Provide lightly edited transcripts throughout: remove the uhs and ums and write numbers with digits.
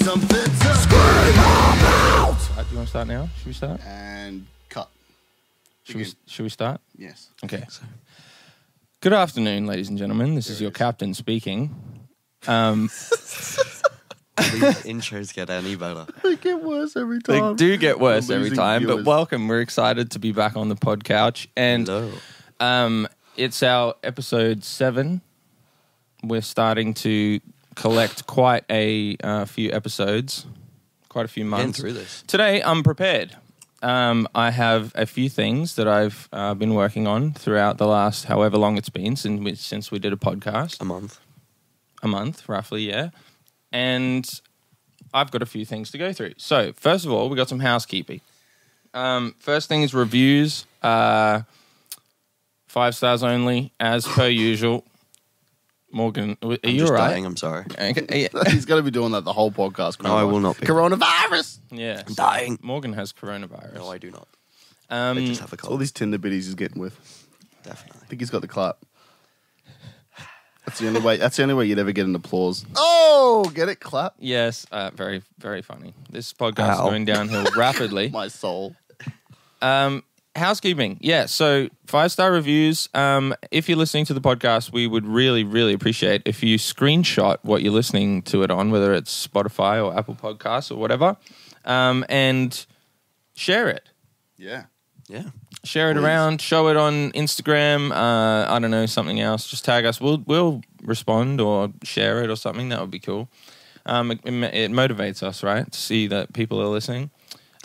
something to scream about. Do you want to start now? Should we start? And cut. Should we start? Yes. Okay. Good afternoon, ladies and gentlemen. This is your captain speaking. These intros get any better. They get worse every They time. do get worse We're every losing time, but viewers. welcome. We're excited to be back on the pod couch. And Hello. it's our episode 7. We're starting to collect quite a few episodes, quite a few Getting months. through this. Today, I'm prepared. I have a few things that I've been working on throughout the last however long it's been since we did a podcast. A month, roughly, yeah. And I've got a few things to go through. So, first of all, we got some housekeeping. First thing is reviews. 5 stars only, as per usual. Morgan, are I'm you just all right? dying, I'm sorry. Okay, He's going to be doing that the whole podcast. No, I will not be. Coronavirus. yeah. I'm dying. Morgan has coronavirus. No, I do not. I just have a All cold. these Tinder biddies he's getting with. Definitely. I think he's got the clap. That's the only way. That's the only way you'd ever get an applause. Oh, get it? Clap. Yes, very, very funny. This podcast is Ow. going downhill rapidly. My soul. Housekeeping. Yeah, so 5-star reviews. If you're listening to the podcast, we would really, really appreciate if you screenshot what you're listening to it on, whether it's Spotify or Apple Podcasts or whatever, and share it. Yeah. Yeah. Share it Please. around. Show it on Instagram. I don't know, something else. Just tag us. We'll respond or share it or something. That would be cool. It motivates us, right, to see that people are listening.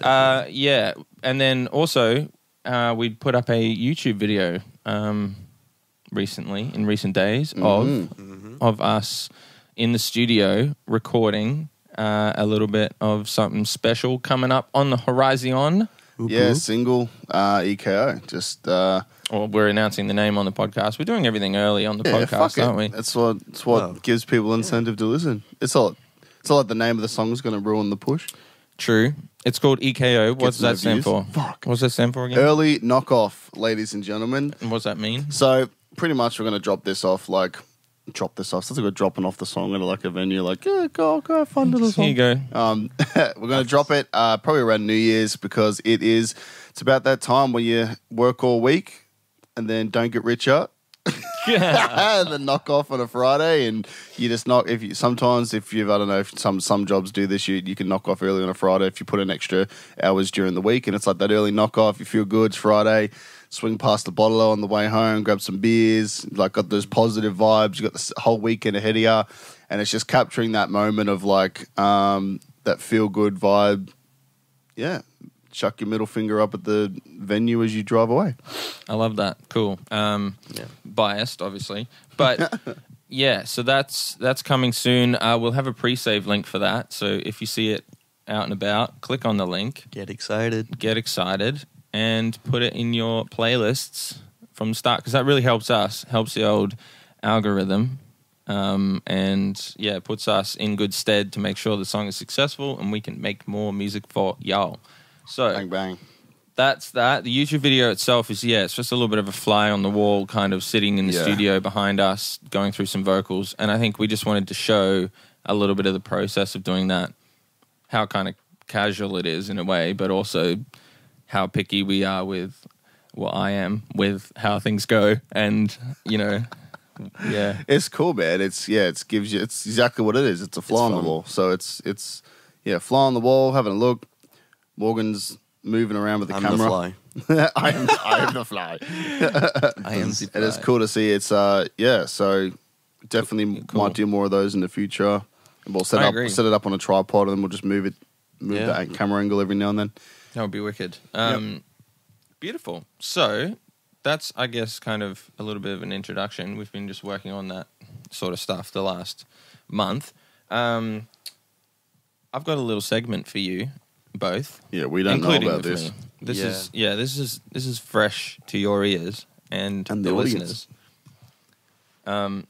Yeah, and then also we put up a YouTube video recently, in recent days, of us in the studio recording a little bit of something special coming up on the horizon. Yeah, single EKO. Just Or we're announcing the name on the podcast. We're doing everything early on the yeah, podcast, fuck it. aren't we? That's what gives people incentive to listen. It's all like the name of the song is going to ruin the push. True. It's called EKO. What Gets does that no stand views. for? Fuck. What does that stand for again? Early knockoff, ladies and gentlemen. And what does that mean? So pretty much we're going to drop this off. Sounds like we're dropping off the song at like a venue. Like, yeah, go have fun little Here you song. go. We're going to drop it probably around New Year's because it's about that time when you work all week and then don't get richer. And then knock off on a Friday, and you just knock. I don't know if some jobs do this, you can knock off early on a Friday if you put in extra hours during the week, and it's like that early knock off. You feel good. It's Friday. Swing past the bottle on the way home, grab some beers. Like got those positive vibes. You got the whole weekend ahead of you, and it's just capturing that moment of like that feel good vibe. Yeah. Chuck your middle finger up at the venue as you drive away. I love that. Cool. Biased, obviously. But yeah, so that's coming soon. We'll have a pre-save link for that. So if you see it out and about, click on the link. Get excited, and put it in your playlists from the start, because that really helps us, helps the old algorithm. And yeah, it puts us in good stead to make sure the song is successful and we can make more music for y'all. So Bang, bang. that's that. The YouTube video itself is, it's just a little bit of a fly on the wall, kind of sitting in the studio behind us, going through some vocals. And I think we just wanted to show a little bit of the process of doing that, how kind of casual it is in a way, but also how picky we are with, well, I am, with how things go. And, yeah. It's cool, man. It's exactly what it is. It's a fly on the wall. So it's fly on the wall, having a look. Morgan's moving around with the camera. I'm the fly. I am the fly. I am the And it's fly. cool to see. It's so definitely Cool. might do more of those in the future. And we'll I agree. set it up on a tripod, and then we'll just move the camera angle every now and then. That would be wicked. Beautiful. So that's, I guess, kind of a little bit of an introduction. We've been just working on that sort of stuff the last month. I've got a little segment for you both. Yeah, we don't know including about with this. me. This is fresh to your ears and the the audience. listeners.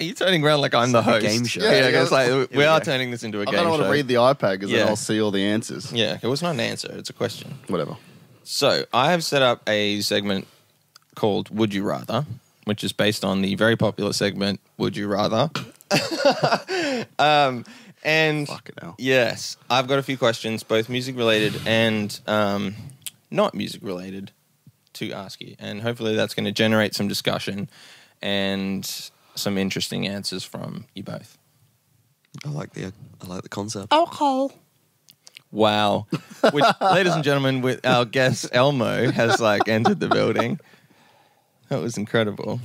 Are you turning around like I'm the host? game show. Yeah, Yeah, it's like we we are go. turning this into a I game don't want show. to read the iPad because Yeah. then I'll see all the answers. Yeah, it was not an answer. It's a question. Whatever. So I have set up a segment called Would You Rather, which is based on the very popular segment Would You Rather. And Fucking hell. yes, I've got a few questions, both music related and not music related, to ask you. And hopefully that's going to generate some discussion and some interesting answers from you both. I like the concept. Alcohol. Wow. Which, ladies and gentlemen, with our guest Elmo has entered the building. That was incredible.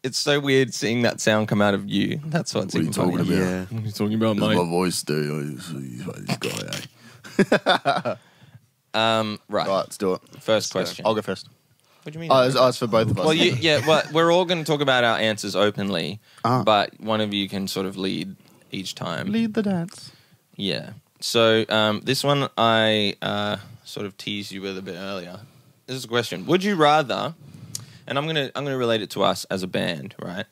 It's so weird seeing that sound come out of you. That's what's What are you even funnier. talking about? Yeah. What are you talking about, That's mate? my voice, dude. This guy, Right. Right, let's do it. First question. I'll go first. What do you mean? It's for both of us. Well, we're all going to talk about our answers openly, Uh-huh. but one of you can sort of lead each time. Lead the dance. Yeah. So this one I sort of teased you with a bit earlier. This is a question: would you rather? And I'm gonna relate it to us as a band, right?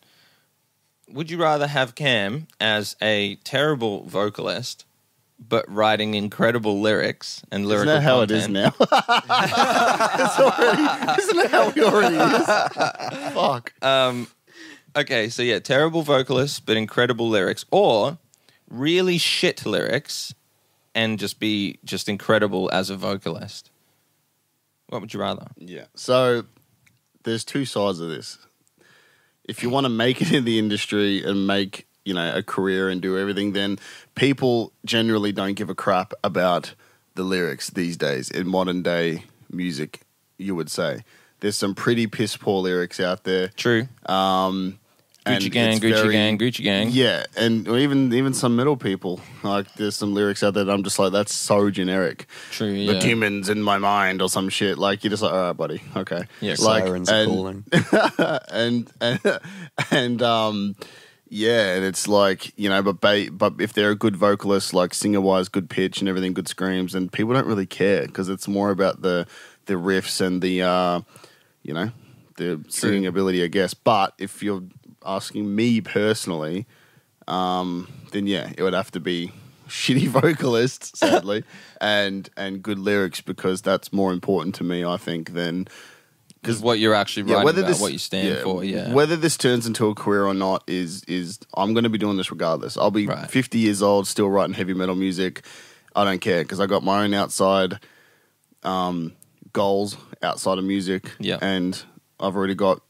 Would you rather have Cam as a terrible vocalist, but writing incredible lyrics and lyrical Isn't that how content? it is now? Isn't that how it already is? Fuck. Okay, so yeah, terrible vocalist, but incredible lyrics, or really shit lyrics and just be incredible as a vocalist. What would you rather? Yeah. So there's two sides of this. If you want to make it in the industry and make, a career and do everything, then people generally don't give a crap about the lyrics these days in modern day music, you would say. There's some pretty piss poor lyrics out there. True. Gucci gang, Gucci gang. Yeah, and even some middle people. Like, there's some lyrics out there that I'm just like, that's so generic. True, yeah. The demons in my mind or some shit. Like, you're just like, all right, buddy, okay. Yeah, Sirens are calling. Yeah, and it's like, but if they're a good vocalist, like singer-wise, good pitch and everything, good screams, and people don't really care because it's more about the riffs and the singing ability, I guess. But if you're asking me personally, then yeah, it would have to be shitty vocalists, sadly, and good lyrics, because that's more important to me, I think, than... Because what you're actually writing about, what you stand for, yeah. Whether this turns into a career or not is I'm going to be doing this regardless. I'll be 50 years old, still writing heavy metal music. I don't care, because I got my own outside goals outside of music. Yeah. And I've already got,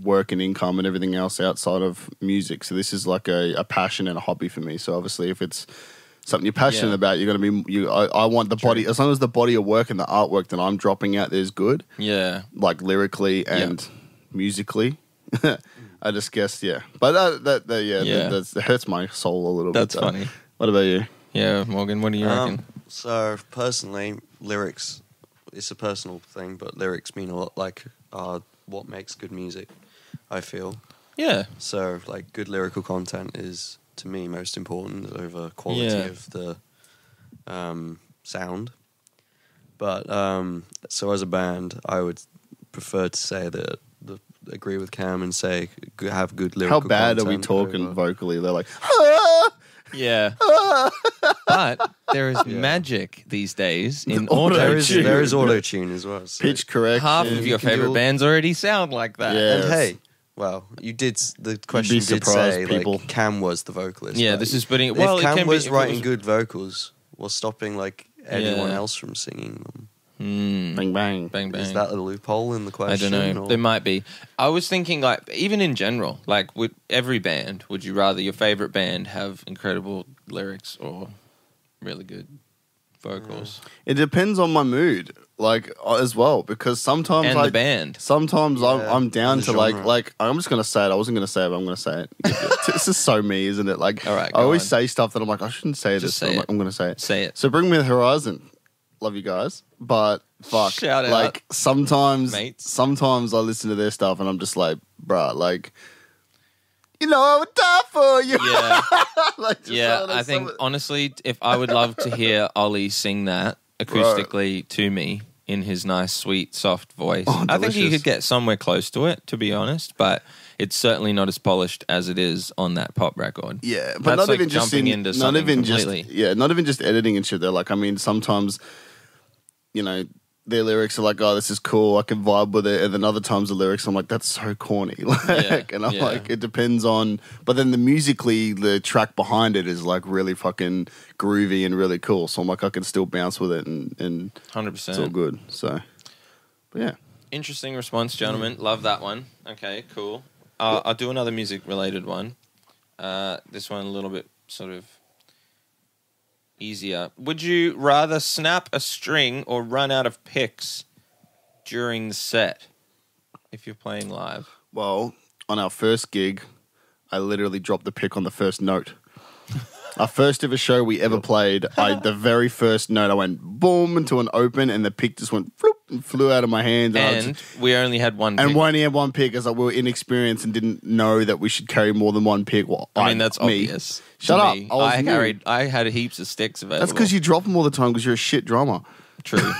work and income and everything else outside of music. So this is like a passion and a hobby for me. So obviously if it's something you're passionate about, you're going to be... I want the body... As long as the body of work and the artwork that I'm dropping out there is good. Yeah. Like lyrically and musically. I just guess, yeah. But that hurts my soul a little bit. That's funny. What about you? Yeah, Morgan, what do you reckon? So, personally, lyrics, it's a personal thing, but lyrics mean a lot, what makes good music, I feel. Yeah. So, good lyrical content is, to me, most important over quality of the sound. But, so as a band, I would prefer to say that, agree with Cam and say, have good lyrical content. How bad are we talking vocally? They're like, yeah. But there is magic these days in auto-tune. There is auto-tune as well. So pitch correction. Half of your favorite bands already sound like that. Yeah. And hey, well, the question You'd be did say, surprised, people. Cam was the vocalist. Yeah, but this is putting... if Cam was if it writing good vocals, was stopping, anyone Yeah. else from singing them. Bang, bang. Bang, bang. Is that a loophole in the I question? don't know. or- There might be. I was thinking, even in general, with every band, would you rather your favorite band have incredible lyrics or really good vocals? It depends on my mood, as well, because sometimes And the band. Sometimes Yeah, I'm down and the to genre. I'm just gonna say it. I wasn't gonna say it, but I'm gonna say it. This is so me, isn't it? All right, I go always on. say stuff that I'm like, I shouldn't say this. say but it. I'm gonna say it. Say it. So Bring Me the Horizon. Love you guys, but fuck. Shout out. Sometimes, Mates. sometimes I listen to their stuff and I'm just like, bruh, I would die for you. Yeah. I think, honestly, if I would love to hear Ollie sing that acoustically to me in his nice, sweet, soft voice. Oh, I think he delicious. could get somewhere close to it, to be honest, but it's certainly not as polished as it is on that pop record. Yeah, but That's not even just jumping into not something even completely. just not even just editing and shit. They're sometimes, their lyrics are like, oh, this is cool, I can vibe with it. And then other times the lyrics, I'm like, that's so corny. And I'm like, it depends on... But then the track behind it is like really fucking groovy and really cool. So I'm like, I can still bounce with it and 100%. It's all good. So, but yeah. Interesting response, gentlemen. Love that one. Okay, cool. I'll do another music-related one. This one a little bit sort of easier. Would you rather snap a string or run out of picks during the set if you're playing live? Well, on our first gig, I literally dropped the pick on the first note. Our first ever show we ever played, the very first note, I went boom into an open, and the pick just went floop and flew out of my hands. And we only had one pick. And we only had one pick, as we were inexperienced and didn't know that we should carry more than one pick. Well, I mean, that's obvious. Shut up. I had heaps of sticks available. That's because you drop them all the time because you're a shit drummer. True.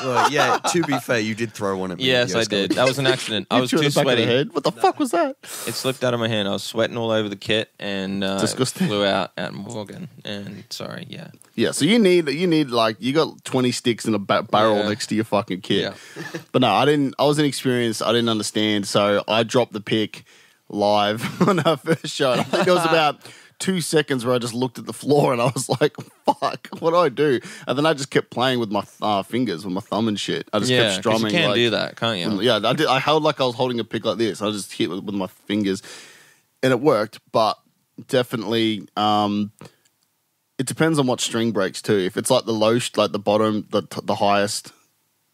Well, yeah, to be fair, you did throw one at me. Yes, I did. That was an accident. I was too sweaty. What the fuck was that? It slipped out of my hand. I was sweating all over the kit and Disgusting. flew out at Morgan. And sorry, yeah. Yeah, so you need like, you got 20 sticks in a barrel next to your fucking kit. Yeah. But no, I was inexperienced. I didn't understand. So I dropped the pick live on our first show. And I think it was about 2 seconds where I just looked at the floor and I was like, fuck, what do I do? And then I just kept playing with my fingers, with my thumb and shit. I just kept strumming. You can do that, can't you? Yeah, I did. I held like I was holding a pick like this. I just hit with my fingers and it worked. But definitely, it depends on what string breaks too. If it's like the low, like the bottom, the highest.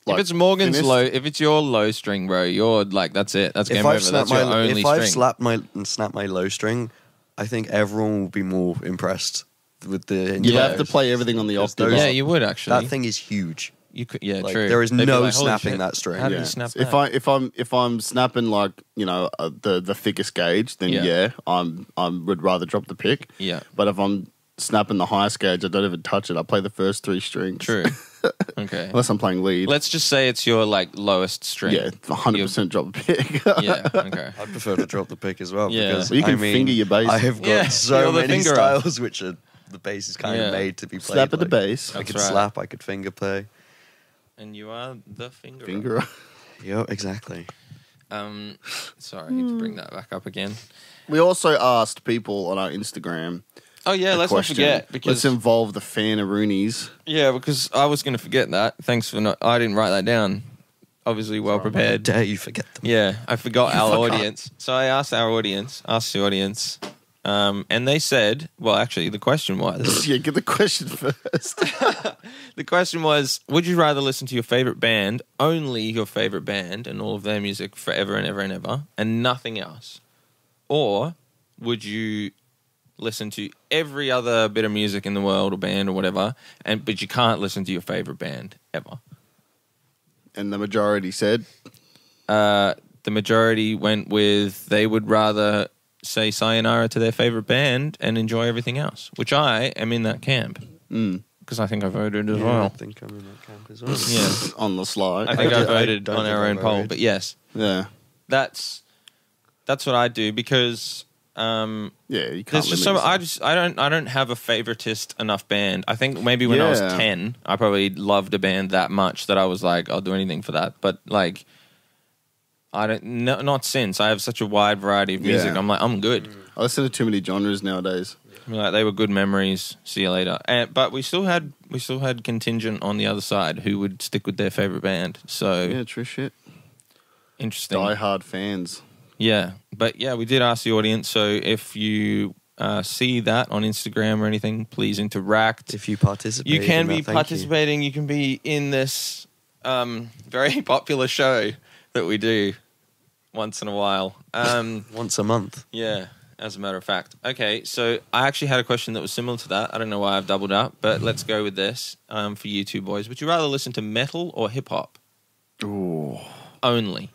Like, if it's Morgan's low, if it's your low string, bro, you're like, that's it. That's game over. That's your only string. If I've snapped my low string, I think everyone will be more impressed with the... You'd have to play everything on the octave. Yeah, you would actually. That thing is huge. You could, yeah, like, true. There is no like, snapping that string. How do you snap that? If I'm snapping like, you know, the thickest gauge, then I would rather drop the pick. Yeah. But if I'm snapping the highest gauge, I don't even touch it. I play the first 3 strings. True. Okay. Unless I'm playing lead. Let's just say it's your like lowest string. Yeah, 100% drop the pick. Yeah. Okay. I'd prefer to drop the pick as well because you can finger your bass. I have got so many finger styles which are the bass is kind of made to be played. Slap at the bass. I could slap. I could finger play. And you are the finger. Finger. Yeah, exactly. Sorry, I need to bring that back up again. We also asked people on our Instagram. Oh yeah, let's not forget because let's involve the fan of Roonies. Yeah, because I was going to forget that. Thanks for not. I didn't write that down. Obviously, well prepared. How dare you forget them? Yeah, I forgot our audience. So I asked the audience, and they said, well, actually, the question was. Yeah, get the question first. The question was, would you rather listen to your favorite band, only your favorite band, and all of their music forever and ever and ever, and nothing else, or would you listen to every other bit of music in the world or band or whatever, but you can't listen to your favorite band ever? And the majority said? The majority went with they would rather say sayonara to their favorite band and enjoy everything else, which I am in that camp. Because I think I voted as well. I think I'm in that camp as well. Yeah. On the slide. I think I voted on our own poll, but yes. Yeah. That's what I do because... you can't. There's just so I don't have a favoritist enough band. I think maybe when I was 10, I probably loved a band that much that I was like, I'll do anything for that. But like, not since. I have such a wide variety of music. I'm like, I'm good. I listen to too many genres nowadays. Like, they were good memories. See you later. But we still had contingent on the other side who would stick with their favorite band. So yeah, true shit. Interesting. Die hard fans. Yeah, but yeah, we did ask the audience. So if you see that on Instagram or anything, please interact. If you participate, you can be participating. You can be in this very popular show that we do once in a while. Once a month. Yeah, as a matter of fact. Okay, so I actually had a question that was similar to that. I don't know why I've doubled up, but let's go with this for you two boys. Would you rather listen to metal or hip hop? Ooh. Only.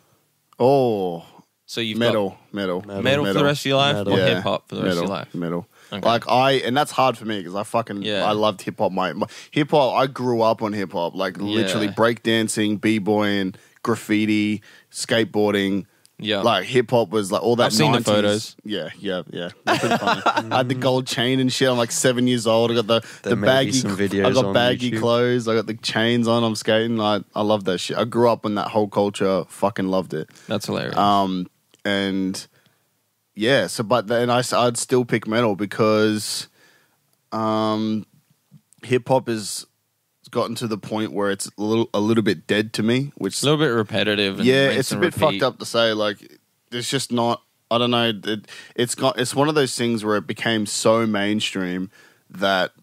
Oh. So you've metal for the rest of your life, or hip hop for the rest of your life? Metal. Okay. And that's hard for me because I loved hip hop. My hip hop, I grew up on hip hop, like literally breakdancing, b-boying, graffiti, skateboarding, Yeah. Like hip hop was like all that. I've seen the photos. Yeah. That's been funny. I had the gold chain and shit. I'm like 7 years old. I got the baggy. Some videos I got on baggy YouTube. clothes. I got the chains on. I'm skating. I love that shit. I grew up in that whole culture. Fucking loved it. That's hilarious. And yeah. So, but then I'd still pick metal because, hip hop has gotten to the point where it's a little bit dead to me, which it's a little bit repetitive. And yeah, rinse it's a and bit repeat. fucked up to say. Like, it's just not. I don't know. It's one of those things where it became so mainstream that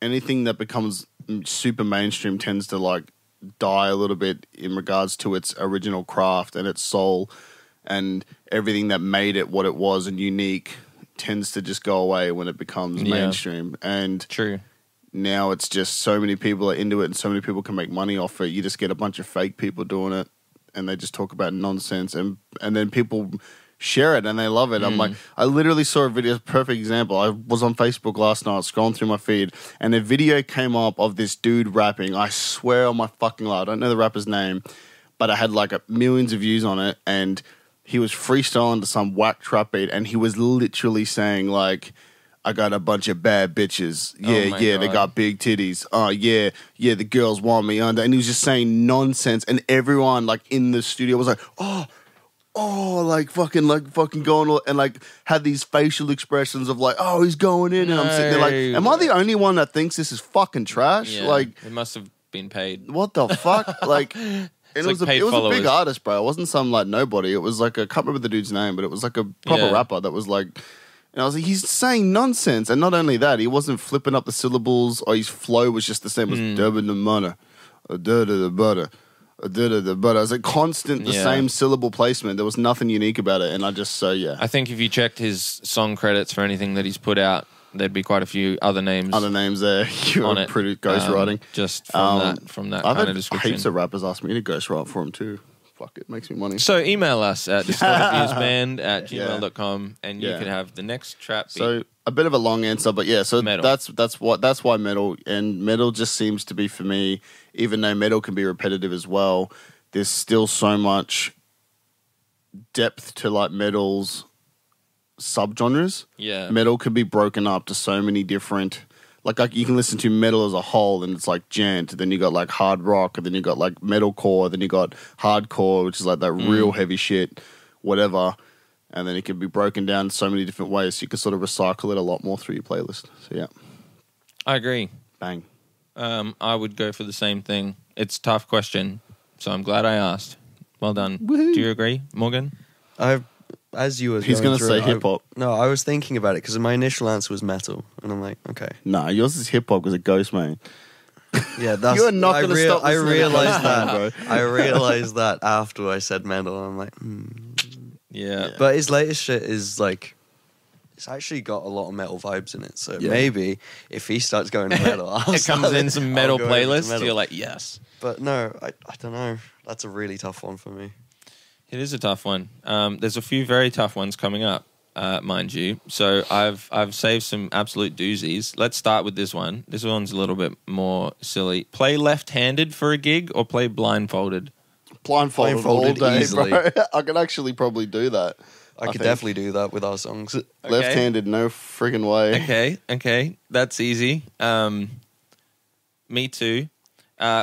anything that becomes super mainstream tends to like die a little bit in regards to its original craft and its soul, and everything that made it what it was and unique tends to just go away when it becomes mainstream. And True. now it's just so many people are into it and so many people can make money off it. You just get a bunch of fake people doing it and they just talk about nonsense and then people share it and they love it. I'm like, I literally saw a video, perfect example. I was on Facebook last night scrolling through my feed and a video came up of this dude rapping. I swear on my fucking life, I don't know the rapper's name, but it had like millions of views on it and he was freestyling to some whack trap beat and he was literally saying like, I got a bunch of bad bitches. Yeah, they got big titties. Yeah, the girls want me under. And he was just saying nonsense. And everyone like in the studio was like, like fucking going on and like had these facial expressions of like, oh, he's going in. And I'm sitting there like, am I the only one that thinks this is fucking trash? Yeah, like, it must have been paid. what the fuck? Like, and it was like a big followers. artist, bro. It wasn't some like nobody. It was like I can't remember the dude's name, but it was like a proper rapper that was like. And I was like, he's saying nonsense. And not only that, he wasn't flipping up the syllables or his flow was just the same as durban the money, the butter, the butter. It was like constant, the same syllable placement. There was nothing unique about it. And I just, I think if you checked his song credits for anything that he's put out, there'd be quite a few other names. there. You on were it. pretty ghostwriting. Just from that kind of description. Heaps of rappers ask me to ghostwrite for him too. Fuck, it makes me money. So email us at distortedviewsband@gmail.com and you could have the next trap beat. So a bit of a long answer, but yeah, so Metal. that's why metal, and metal just seems to be for me, even though metal can be repetitive as well, there's still so much depth to like metal's subgenres. Yeah. Metal can be broken up to so many different like you can listen to metal as a whole and it's like gent, then you got like hard rock, and then you got like metalcore, then you got hardcore, which is like that real heavy shit, whatever. And then it can be broken down so many different ways. So you can sort of recycle it a lot more through your playlist. So yeah. I agree. Bang. I would go for the same thing. It's a tough question, so I'm glad I asked. Well done. Woohoo. Do you agree, Morgan? As you were He's going going to say through it, hip hop. No, I was thinking about it because my initial answer was metal. And I'm like, okay. Nah, yours is hip hop because it ghost, man. Yeah, that's... You're not going to stop I listening to realized Ghost that, Man, bro. I realized that after I said metal. I'm like, Yeah. But his latest shit is like... It's actually got a lot of metal vibes in it. So maybe if he starts going to metal... It comes in some metal I'll go over to playlists, metal. you're like, yes. But no, I don't know. That's a really tough one for me. It is a tough one. There's a few very tough ones coming up, mind you. So I've saved some absolute doozies. Let's start with this one. This one's a little bit more silly. Play left-handed for a gig or play blindfolded? Blindfolded all day, easily. bro. I could actually probably do that. I could think. definitely do that with our songs. Okay. Left-handed, no friggin' way. Okay. That's easy. Me too.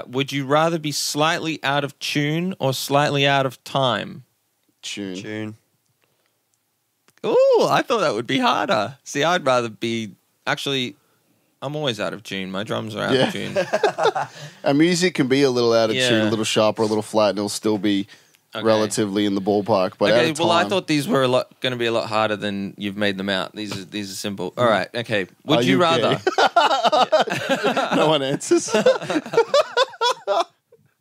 Would you rather be slightly out of tune or slightly out of time? Tune. Ooh, I thought that would be harder. See, I'd rather be... Actually, I'm always out of tune. My drums are out of tune. Our music can be a little out of Yeah. tune, a little sharp or a little flat, and it'll still be relatively in the ballpark. But Okay, out of well, I time- thought these were going to be a lot harder than you've made them out. These are simple. All right, okay. Would Are you you rather... no one answers.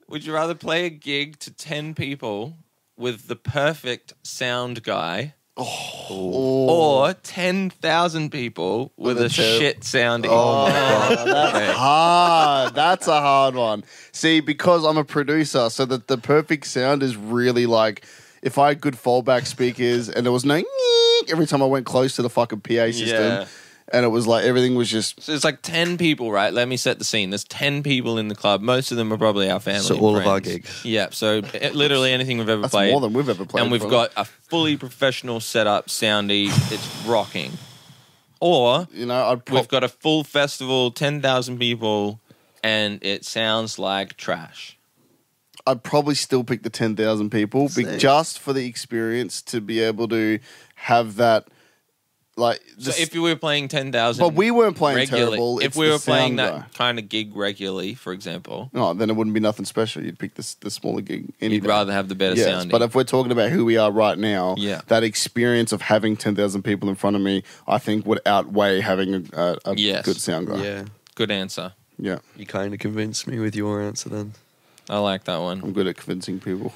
Would you rather play a gig to 10 people with the perfect sound guy or 10,000 people with a shit sounding? Oh, my God. That's hard. That's a hard one. See, because I'm a producer, so that the perfect sound is really like, if I had good fallback speakers and there was no every time I went close to the fucking PA system, and it was like everything was just. So it's like 10 people, right? Let me set the scene. There's 10 people in the club. Most of them are probably our family. So and all friends. of our gigs. Yeah. So literally anything we've ever That's played. more than we've ever played. And we've got a fully professional setup, soundy. It's rocking. Or you know, we've got a full festival, 10,000 people, and it sounds like trash. I'd probably still pick the 10,000 people just for the experience to be able to have that. Like, so if you were playing 10,000, but we weren't playing regularly, terrible. If we were playing that kind of gig regularly, for example, then it wouldn't be nothing special. You'd pick the smaller gig. You'd rather have the better sound. But if we're talking about who we are right now, yeah. that experience of having 10,000 people in front of me, I think would outweigh having a good sound guy. Yeah, good answer. Yeah, you kind of convinced me with your answer. Then I like that one. I'm good at convincing people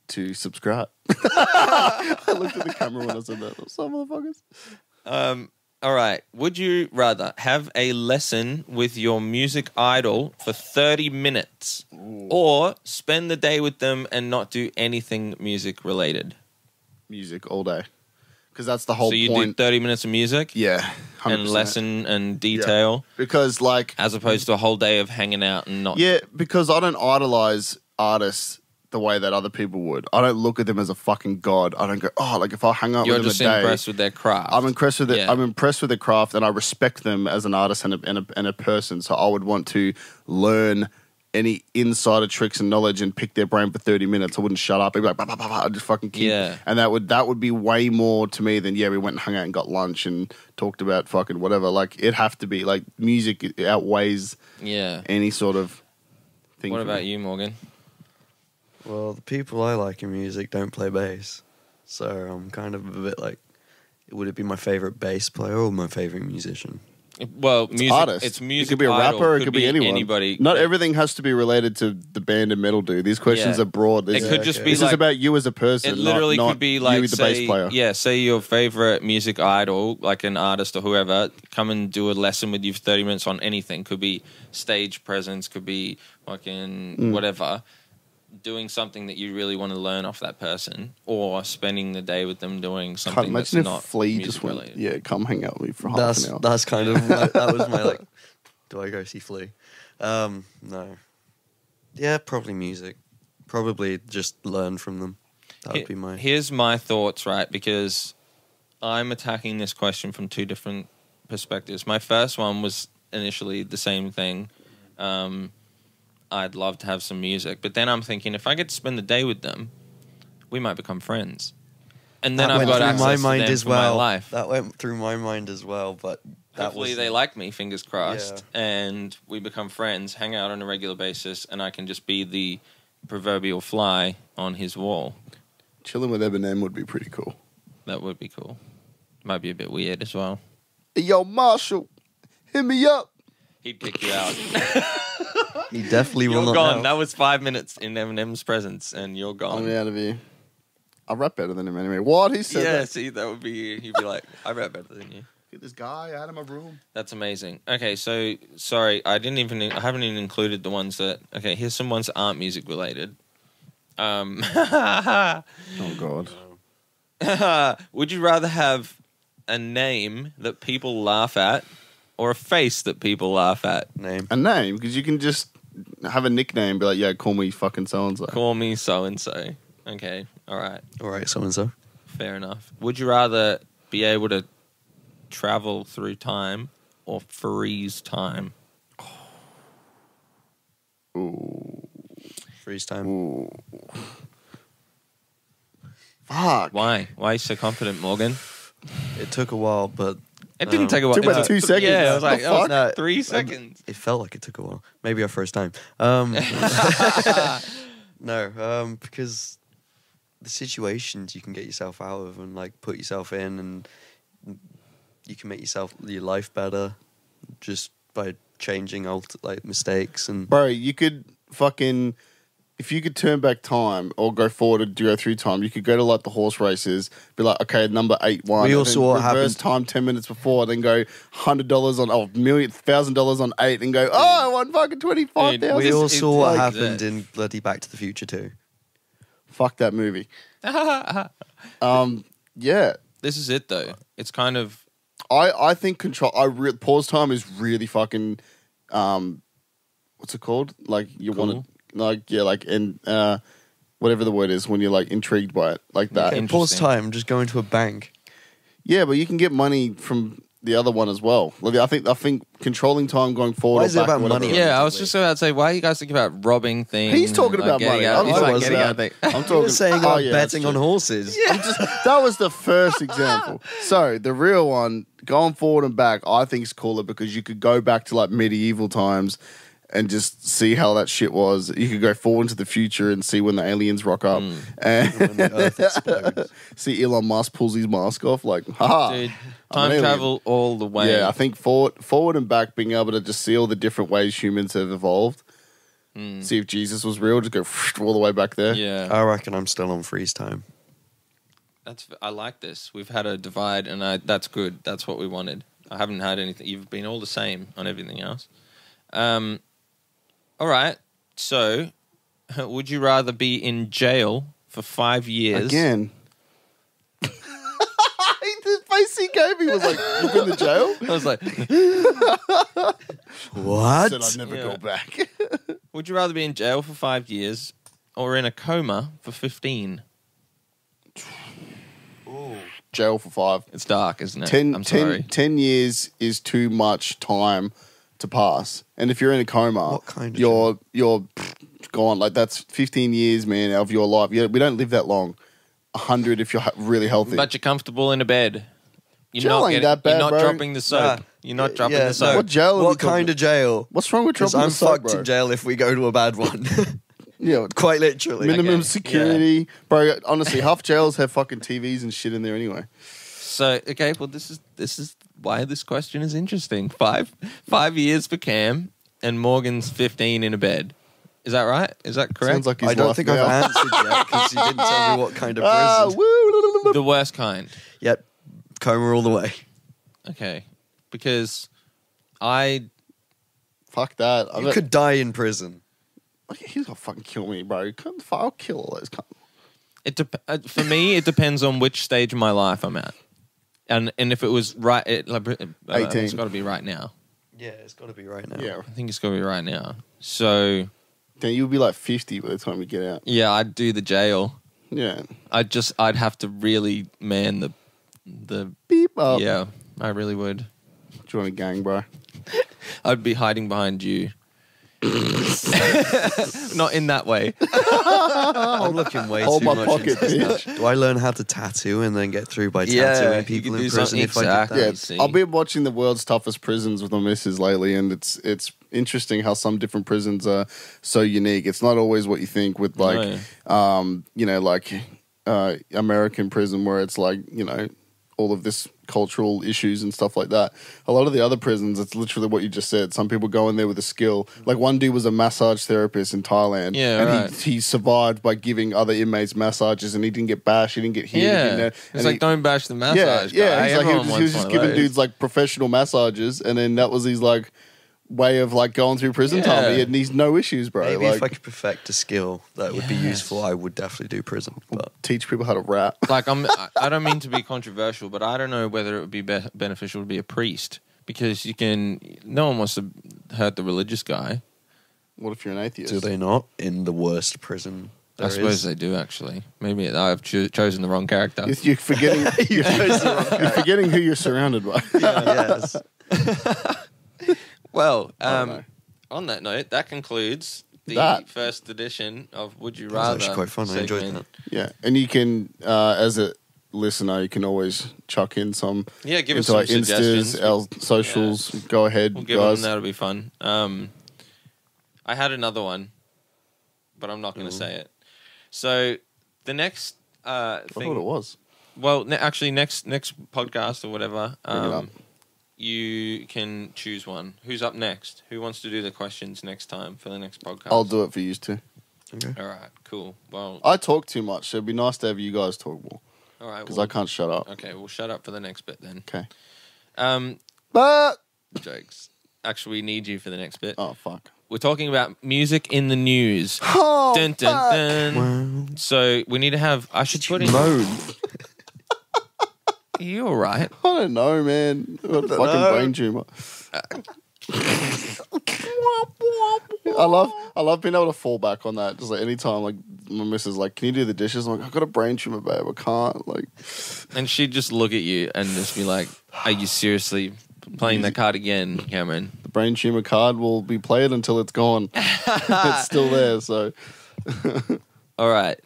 to subscribe. I looked at the camera when I said that. Some motherfuckers. All right. Would you rather have a lesson with your music idol for 30 minutes or spend the day with them and not do anything music related? Music all day. Because that's the whole point. So you do 30 minutes of music? Yeah. 100%. And lesson and detail? Yeah. Because like... As opposed to a whole day of hanging out and not... Yeah, because I don't idolize artists the way that other people would. I don't look at them as a fucking god. I don't go, oh, like if I hang out with them a day... You're just impressed with their craft. I'm impressed with it. I'm impressed with their craft, and I respect them as an artist and a person. So I would want to learn any insider tricks and knowledge and pick their brain for 30 minutes. I wouldn't shut up. I'd be like, bah, bah, bah, bah, I'd just fucking keep. Yeah. And that would be way more to me than, we went and hung out and got lunch and talked about fucking whatever. Like, it'd have to be, like, music outweighs any sort of thing. What about you, Morgan? Well, the people I like in music don't play bass. So I'm kind of a bit like, would it be my favorite bass player or my favorite musician? Well, music, artist. It's music. It could be a rapper. It could be anyone. Anybody. Not everything has to be related to the band and metal, dude. These questions are broad. It could just be this like, is about you as a person. It literally not could be like you, the bass player. Yeah, say your favorite music idol, like an artist or whoever, come and do a lesson with you for 30 minutes on anything. Could be stage presence. Could be fucking whatever. Doing something that you really want to learn off that person, or spending the day with them doing something that's not Flea just went, related. come hang out with me for half an hour. That's kind of that was my do I go see Flea? No. Yeah, probably music. Probably just learn from them. That would be my... Here's my thoughts, right? Because I'm attacking this question from two different perspectives. My first one was initially the same thing. I'd love to have some music. But then I'm thinking, if I get to spend the day with them, we might become friends. And then I've got access to them for my life. That went through my mind as well, but... Hopefully they like me, fingers crossed, and we become friends, hang out on a regular basis, and I can just be the proverbial fly on his wall. Chilling with Eminem would be pretty cool. That would be cool. Might be a bit weird as well. Hey, yo, Marshall, hit me up. He'd kick you out. He definitely will You're not gone. know. That was 5 minutes in Eminem's presence, and you're gone. I'm out of here. I rap better than him anyway. What? He said that? See, that would be... He'd be like, I rap better than you. Get this guy out of my room. That's amazing. Okay, so sorry, I haven't even included the ones that. Okay, here's some ones that aren't music related. Oh God. Would you rather have a name that people laugh at, or a face that people laugh at? A name, because you can just have a nickname. Be like, yeah, call me fucking so and so. Call me so and so. Okay, all right, so and so. Fair enough. Would you rather be able to travel through time or freeze time? Ooh. Freeze time. Ooh. Fuck. Why are you so confident, Morgan? It took a while, but... It didn't take a while. It took about 2 seconds. Yeah, it was like 3 seconds. It felt like it took a while. Maybe our first time. No, because the situations you can get yourself out of and like put yourself in, and you can make your life better just by changing mistakes and... Bro, you could fucking... If you could turn back time or go forward or go through time, you could go to like the horse races, be like, okay, number 8 won. We all saw what reverse happened. time 10 minutes before, then go $100 on $1,000 on 8 and go, oh, I won fucking 25,000. We all saw what happened in bloody Back to the Future too. Fuck that movie. Yeah. This is it though. It's kind of... I think pause time is really fucking what's it called? Like you Cool. want to whatever the word is when you're like intrigued by it like that. Okay, pause time. Just go into a bank. Yeah, but you can get money from the other one as well. Like, I think controlling time going forward. Why or is it back, about whatever. money? Yeah, I was just about to say, why are you guys thinking about robbing things? He's talking and, about getting money. out- he's I'm like talking getting about- out things. I'm You were talking saying oh, about yeah, betting that's on true. horses. That was the first example. So the real one, going forward and back, I think is cooler because you could go back to like medieval times and just see how that shit was. You could go forward into the future and see when the aliens rock up and When the Earth explodes. see Elon Musk pulls his mask off. Like, haha, Dude, I'm an time alien. travel all the way. Yeah, I think forward and back, being able to just see all the different ways humans have evolved. See if Jesus was real, just go all the way back there. Yeah. I reckon I'm still on freeze time. I like this. We've had a divide, and that's good. That's what we wanted. I haven't had anything. You've been all the same on everything else. All right. So, would you rather be in jail for 5 years? Again. The face he gave me was like, "You've been to jail?" I was like, What? Said I'd never Yeah. go back. would you rather be in jail for 5 years or in a coma for 15? Jail for 5. It's dark, isn't it? 10, I'm 10 sorry. 10 years is too much time to pass. And if you're in a coma, What kind of you're gone. Like, that's 15 years, man, of your life. We don't live that long. 100 if you're really healthy. But you're comfortable in a bed. You're Jail ain't that bad, you're not bro. dropping the soap. Nah. You're not dropping Yeah, the soap. What jail are we What talking kind of jail? What's wrong with Because dropping I'm the soap, fucked bro? in jail if we go to a bad one. Yeah, Quite literally. minimum Okay, security. Bro, honestly, half jails have fucking TVs and shit in there anyway. So okay, well this is why this question is interesting. 5 years for Cam and Morgan's 15 in a bed. Is that right? Is that correct? Sounds like his I don't life think now. I've answered yet because you didn't tell me what kind of Ah, prison. woo. the worst kind. Yep, coma all the way. Okay, because I Fuck that. You could die in prison. He's gonna fucking kill me, bro. I'll kill all those cunts. for me it depends on which stage of my life I'm at, and if it was right, 18. it's got to be right now. Yeah, it's got to be right now. Yeah. I think it's got to be right now. So Then you'll be like 50 by the time we get out. yeah, I'd do the jail. Yeah. I'd have to really man the Beep up. yeah, I really would. Join a gang, bro. I'd be hiding behind you. Not in that way. I'm looking way Hold too my much pocket, into this bitch. now. Do I learn how to tattoo and then get through by Yeah, tattooing you people could in do prison something if I exactly. did Yeah, that? see. I've been watching the world's toughest prisons with my missus lately, and it's interesting how some different prisons are so unique. It's not always what you think with like, American prison where it's like, all of this cultural issues and stuff like that. A lot of the other prisons, it's literally what you just said. Some people go in there with a skill. Like one dude was a massage therapist in Thailand, Yeah, and right. he survived by giving other inmates massages, and he didn't get bashed, he didn't get hit. he Yeah, didn't, it's and like he- don't bash the massage yeah, guy. He's like, he Everyone was wants just one of giving those. dudes like professional massages, and then that was his like way of like going through prison Yeah. time. He had these no issues, bro. Maybe like if I could perfect a skill that would be Yes. useful, I would definitely do prison. But teach people how to rap. Like I don't mean to be controversial, but I don't know whether it would be beneficial to be a priest because no one wants to hurt the religious guy. What if you're an atheist? do they not in the worst prison there I suppose is? they do actually. Maybe I've chosen the wrong character. You're forgetting. You chose the wrong You're forgetting who you're surrounded by. Yes. Well, don't know. on that note, that concludes the That. first edition of Would You That was Rather. actually quite fun. I enjoyed segment. Yeah, and you can, as a listener, you can always chuck in some Yeah, give us into some our suggestions. Instas, our socials. Go ahead, We'll give them. guys. That'll be fun. I had another one, but I'm not going to say it. So the next I thing. thought it was. Well, actually, next podcast or whatever, Bring it up. you can choose one. Who's up next? Who wants to do the questions next time for the next podcast? I'll do it for you two. Okay. All right, cool. Well, I talk too much, so it'd be nice to have you guys talk more all right. because Well, I can't shut up. okay, we'll shut up for the next bit then. Okay. But jokes. Actually, we need you for the next bit. Oh fuck. We're talking about music in the news. Oh Dun, dun, dun. So we need to have. I should put in. Moan. You all right? I don't know, man. I've got a fucking brain tumor. I love being able to fall back on that. Just like anytime, like my missus, like, can you do the dishes? I'm like, I've got a brain tumor, babe. I can't. Like, and she'd just look at you and just be like, "Are you seriously playing that card again, Cameron?" The brain tumor card will be played until it's gone. It's still there. So, all right.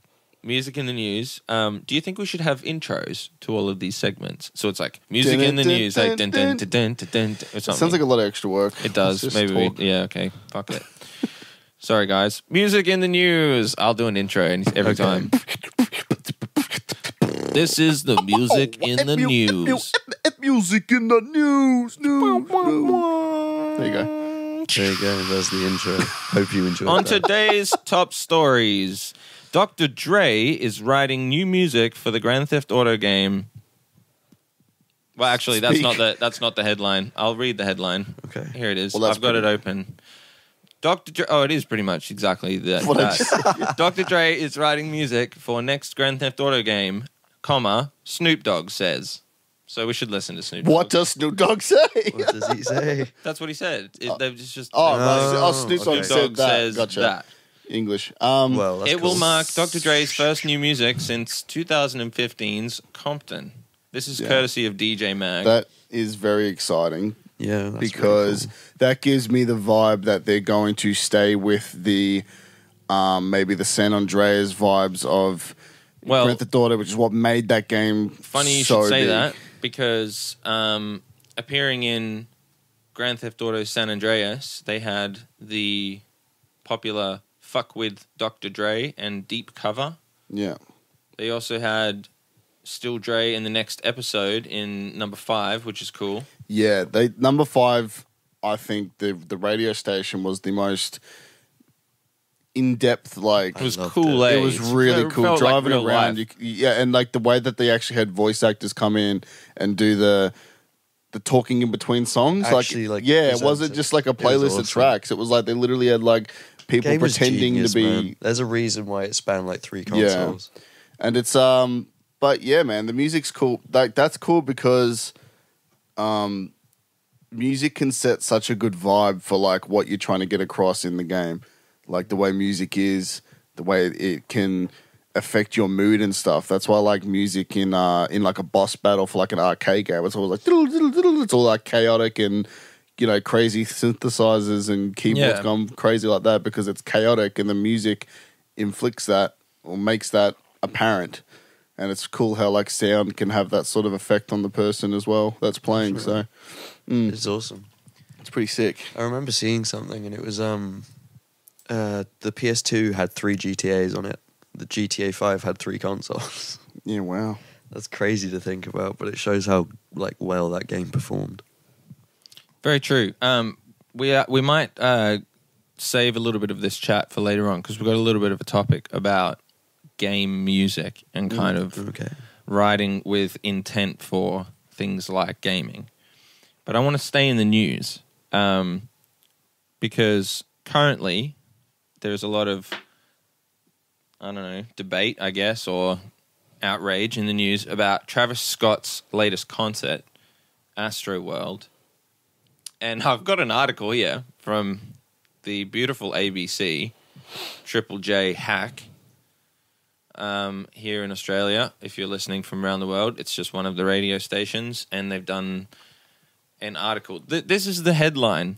Music in the news. Do you think we should have intros to all of these segments? So it's like music in the news, like dun dun dun dun dun dun, or something. It sounds like a lot of extra work. It does. Maybe yeah. Okay. Fuck it. Sorry, guys. Music in the news. I'll do an intro every time. This is the music in the news. Music in the news. There you go. There you go. There's the intro. Hope you enjoyed On that. today's top stories, Dr. Dre is writing new music for the Grand Theft Auto game. Well, actually, that's not the headline. I'll read the headline. Okay. Here it is. Well, I've got it open. Dr. Dre. Oh, it is pretty much exactly that. Dr. Dre is writing music for next Grand Theft Auto game, comma, Snoop Dogg says. So we should listen to Snoop Dogg. What does Snoop Dogg say? What does he say? That's what he said. They've just. Snoop Dogg Snoop Dogg said that. says Gotcha. that. English. Well, that's It will mark Dr. Dre's first new music since 2015's Compton. This is courtesy of DJ Mag. That is very exciting. Yeah, that's because really cool. that gives me the vibe that they're going to stay with the maybe the San Andreas vibes of Grand Theft Auto, which is what made that game funny you so should say big. that, because appearing in Grand Theft Auto San Andreas, they had the popular Fuck With Dr. Dre and Deep Cover. Yeah. They also had Still Dre in the next episode in number 5, which is cool. Yeah, number 5, I think the radio station was the most in-depth, like... It was cool, It was really cool. Felt Driving like real around, life. and like the way that they actually had voice actors come in and do the talking in between songs. Actually, it wasn't just like a playlist awesome. of tracks. It was like they literally had like people Game was pretending genius, to be... man. There's a reason why it spanned like 3 consoles. Yeah. And it's... But yeah, man, the music's cool. Like that's cool because music can set such a good vibe for like what you're trying to get across in the game. Like the way music is, the way it can affect your mood and stuff. That's why I like music in like a boss battle for like an arcade game. It's always like it's all like chaotic and crazy synthesizers and keyboards going crazy like that because it's chaotic and the music inflicts that or makes that apparent. And it's cool how like sound can have that sort of effect on the person as well that's playing. So It's awesome. it's pretty sick. I remember seeing something, and it was the PS2 had 3 GTAs on it. The GTA 5 had 3 consoles. Yeah, wow. That's crazy to think about, but it shows how well that game performed. Very true. We might save a little bit of this chat for later on because we've got a little bit of a topic about game music and kind of writing with intent for things like gaming. But I want to stay in the news because currently there's a lot of, debate, I guess, or outrage in the news about Travis Scott's latest concert, Astroworld. And I've got an article here from the beautiful ABC, Triple J Hack, here in Australia. If you're listening from around the world, it's just one of the radio stations, and they've done an article. This is the headline.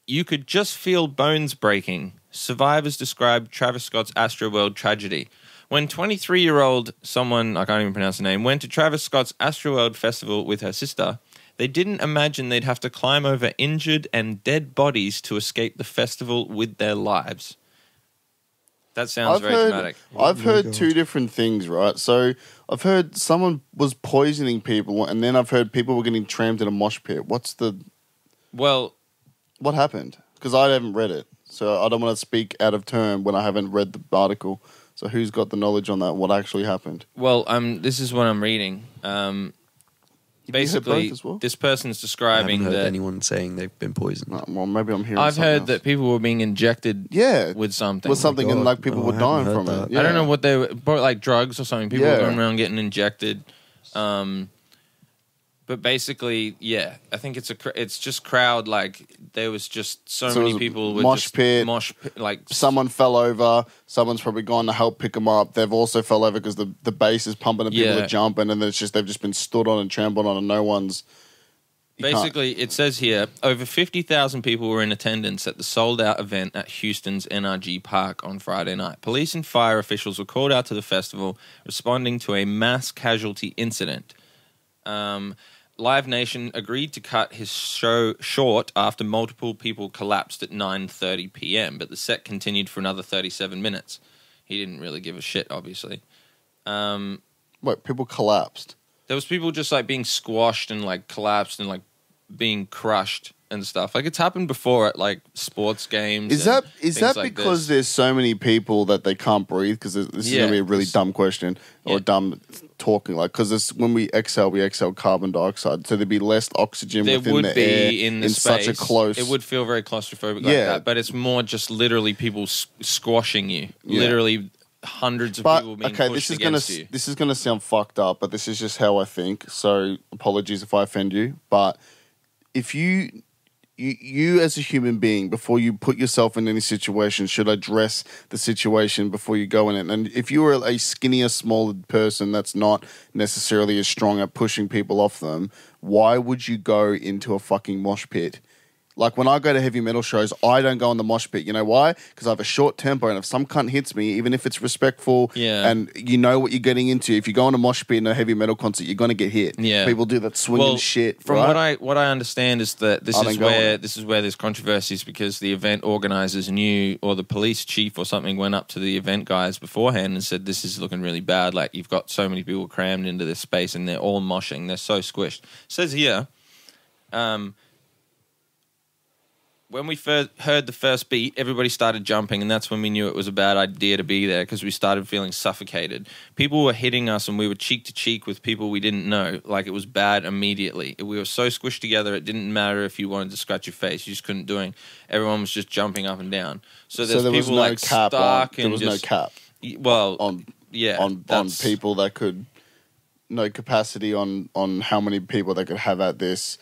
You could just feel bones breaking. Survivors describe Travis Scott's Astroworld tragedy. When 23-year-old someone, I can't even pronounce the name, went to Travis Scott's Astroworld festival with her sister, they didn't imagine they'd have to climb over injured and dead bodies to escape the festival with their lives. That sounds very dramatic. I've heard 2 different things, right? So I've heard someone was poisoning people, and then I've heard people were getting trammed in a mosh pit. What happened? Because I haven't read it, so I don't want to speak out of turn when I haven't read the article. So who's got the knowledge on that? What actually happened? Well, this is what I'm reading. Basically, as well? this person's I describing haven't heard that. anyone saying they've been poisoned. Well, maybe I'm hearing. I've something heard else. that people were being injected. with something. With something, God. and like people No, were I dying haven't from heard it. that. I don't know what they were, like drugs or something. People were going around getting injected. But basically, yeah, I think it's just crowd. Like there was just so many people with mosh pit. Like someone fell over. Someone's probably gone to help pick them up. They've also fell over because the bass is pumping and people are jumping, and then they've just been stood on and trampled on, and no one's. Basically, it says here over 50,000 people were in attendance at the sold-out event at Houston's NRG Park on Friday night. Police and fire officials were called out to the festival, responding to a mass casualty incident. Live Nation agreed to cut his show short after multiple people collapsed at 9:30 p.m., but the set continued for another 37 minutes. He didn't really give a shit, obviously. Wait, people collapsed? There was people just like being squashed and like collapsed and like being crushed and stuff. Like it's happened before at like sports games. Is that because there's so many people that they can't breathe? Because this is going to be a really dumb question or dumb talking. Like because when we exhale carbon dioxide, so there'd be less oxygen within the air in such a close. It would feel very claustrophobic like that, but it's more just literally people squashing you, literally. Hundreds of people being pushed against you. This is gonna sound fucked up, but this is just how I think. So apologies if I offend you. But if you as a human being, before you put yourself in any situation, should address the situation before you go in it. And if you were a skinnier, smaller person that's not necessarily as strong at pushing people off them, why would you go into a fucking mosh pit? Like, when I go to heavy metal shows, I don't go in the mosh pit. You know why? Because I have a short tempo, and if some cunt hits me, even if it's respectful and you know what you're getting into, if you go in a mosh pit in a heavy metal concert, you're going to get hit. Yeah. People do that swinging shit, From what I understand is that this is where there's controversies because the event organizers knew, or the police chief or something went up to the event guys beforehand and said, this is looking really bad. Like, you've got so many people crammed into this space, and they're all moshing. They're so squished. It says here... when we first heard the first beat, everybody started jumping, and that's when we knew it was a bad idea to be there because we started feeling suffocated. People were hitting us, and we were cheek to cheek with people we didn't know. Like, it was bad immediately. We were so squished together, it didn't matter if you wanted to scratch your face. You just couldn't do it. Everyone was just jumping up and down. So there was people no like cap stuck on, there was no cap. Well, on people that could, no capacity on how many people they could have at this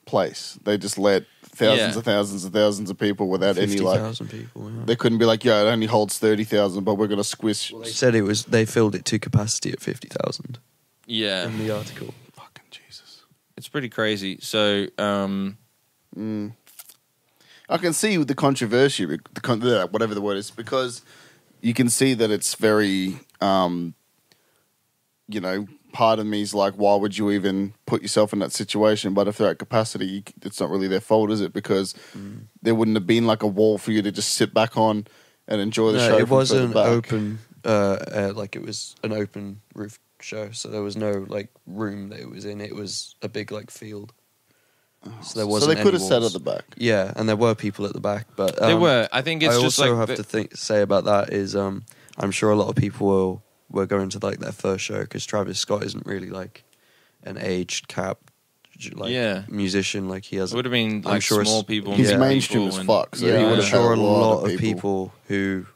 place. They just let thousands and thousands and thousands of people without any like 50,000 people. Yeah. They couldn't be like, it only holds 30,000, but we're gonna squish. Well, they said they filled it to capacity at 50,000. Yeah, in the article. Fucking Jesus, it's pretty crazy. So, I can see the controversy, whatever the word is, because you can see that it's very, part of me is like, why would you even put yourself in that situation? But if they're at capacity, it's not really their fault, is it? Because there wouldn't have been like a wall for you to just sit back on and enjoy the show. It wasn't open, like it was an open roof show, so there was no like room that it was in. It was a big like field. So there wasn't. So they could have sat at the back. Yeah, and there were people at the back, but there were. I think it's I just also like have to say about that is I'm sure a lot of people were going to like their first show because Travis Scott isn't really like an aged cap musician. Like he has. It would have been like small people. He's mainstream as fuck. So he would have sure a lot of people who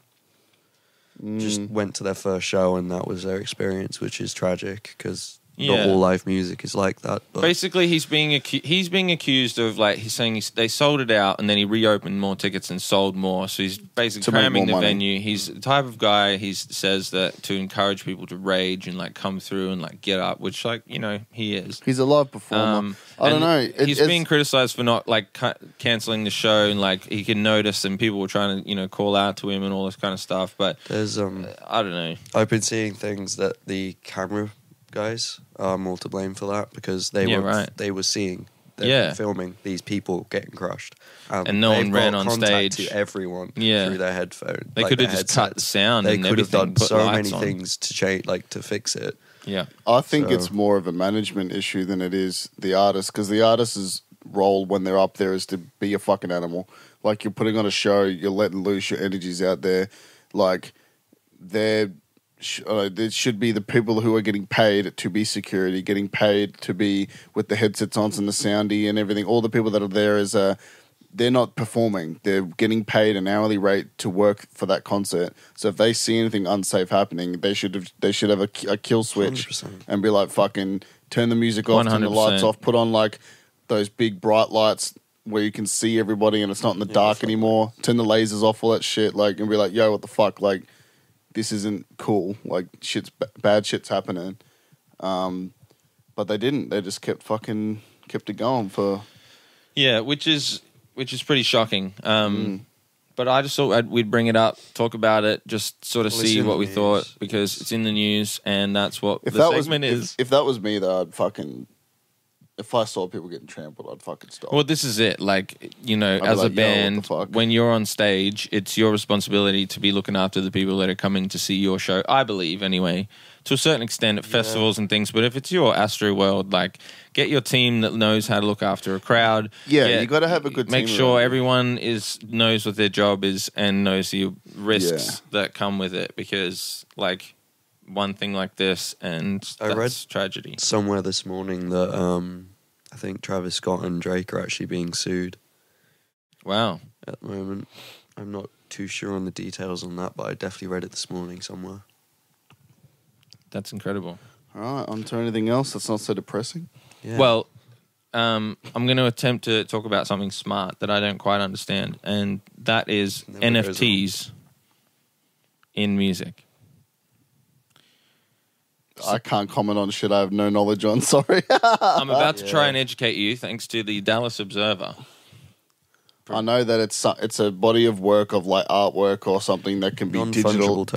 just went to their first show and that was their experience, which is tragic because not all live music is like that. But basically, he's being accused of like he's saying they sold it out and then he reopened more tickets and sold more. So he's basically cramming the venue. He's the type of guy he says that to encourage people to rage and like come through and like get up, which like he is. He's a live performer. I don't know. He's being criticized for not like canceling the show and like he can notice and people were trying to call out to him and all this kind of stuff. But there's I don't know. I've been seeing things that the camera guys are more to blame for that because they were seeing filming these people getting crushed and no one ran on stage to everyone through their headphone. They could have just cut the sound. They and could have done so many on. things to change, like to fix it. Yeah, I think it's more of a management issue than it is the artist because the artist's role when they're up there is to be a fucking animal. Like you're putting on a show, you're letting loose your energies out there. Like there should be the people who are getting paid to be security, getting paid to be with the headsets on and the soundy and everything. All the people that are there they're not performing. They're getting paid an hourly rate to work for that concert. So if they see anything unsafe happening, they should have a kill switch 100%. and be like, fucking turn the music off, turn the lights 100%. off, put on like those big bright lights where you can see everybody and it's not in the dark anymore. Turn the lasers off, all that shit, like, and be like, yo, what the fuck, like, this isn't cool. Like, bad shit's happening. But they didn't. They just kept it going for. Yeah, which is pretty shocking. But I just thought we'd bring it up, talk about it, just sort of see what we thought, because it's in the news and that's what the segment is. If that was me, though, I'd fucking. If I saw people getting trampled, I'd fucking stop. Well, this is it. Like, you know, as a band, when you're on stage, it's your responsibility to be looking after the people that are coming to see your show, I believe, anyway, to a certain extent at festivals and things. But if it's your Astro World, like, get your team that knows how to look after a crowd. Yeah, you got to have a good team. Make sure everyone knows what their job is and knows the risks that come with it, because, like, one thing like this, and that's read tragedy. Somewhere this morning that I think Travis Scott and Drake are actually being sued. Wow. At the moment. I'm not too sure on the details on that, but I definitely read it this morning somewhere. That's incredible. All right, on to anything else that's not so depressing? Yeah. Well, I'm going to attempt to talk about something smart that I don't quite understand, and that is NFTs in music. I can't comment on shit I have no knowledge on, sorry. I'm about to try and educate you thanks to the Dallas Observer. I know that it's a body of work of like artwork or something that can be digitalized.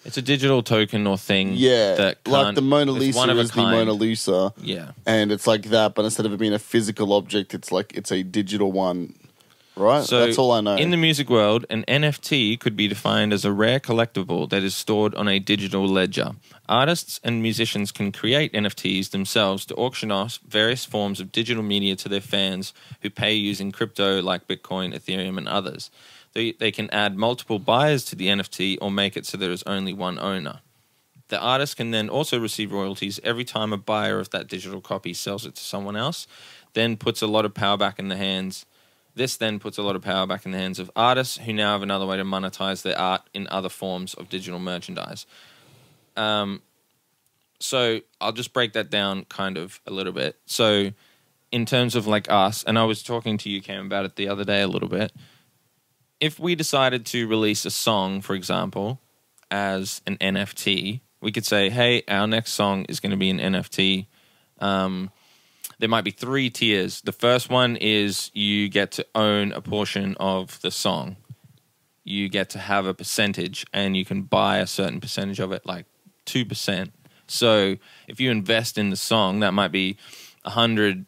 It's a digital token or thing. Yeah, that like the Mona Lisa is the Mona Lisa. Yeah, and it's like that, but instead of it being a physical object, it's a digital one. Right, so that's all I know. In the music world, an NFT could be defined as a rare collectible that is stored on a digital ledger. Artists and musicians can create NFTs themselves to auction off various forms of digital media to their fans who pay using crypto like Bitcoin, Ethereum, and others. They can add multiple buyers to the NFT or make it so there is only one owner. The artist can then also receive royalties every time a buyer of that digital copy sells it to someone else, then puts a lot of power back in the hands. This then puts a lot of power back in the hands of artists who now have another way to monetize their art in other forms of digital merchandise. So I'll just break that down kind of a little bit. So in terms of like us, and I was talking to you, Cam, about it the other day a little bit. If we decided to release a song, for example, as an NFT, we could say, hey, our next song is going to be an NFT. There might be 3 tiers. The first one is you get to own a portion of the song. You get to have a percentage, and you can buy a certain percentage of it, like 2%. So if you invest in the song, that might be 100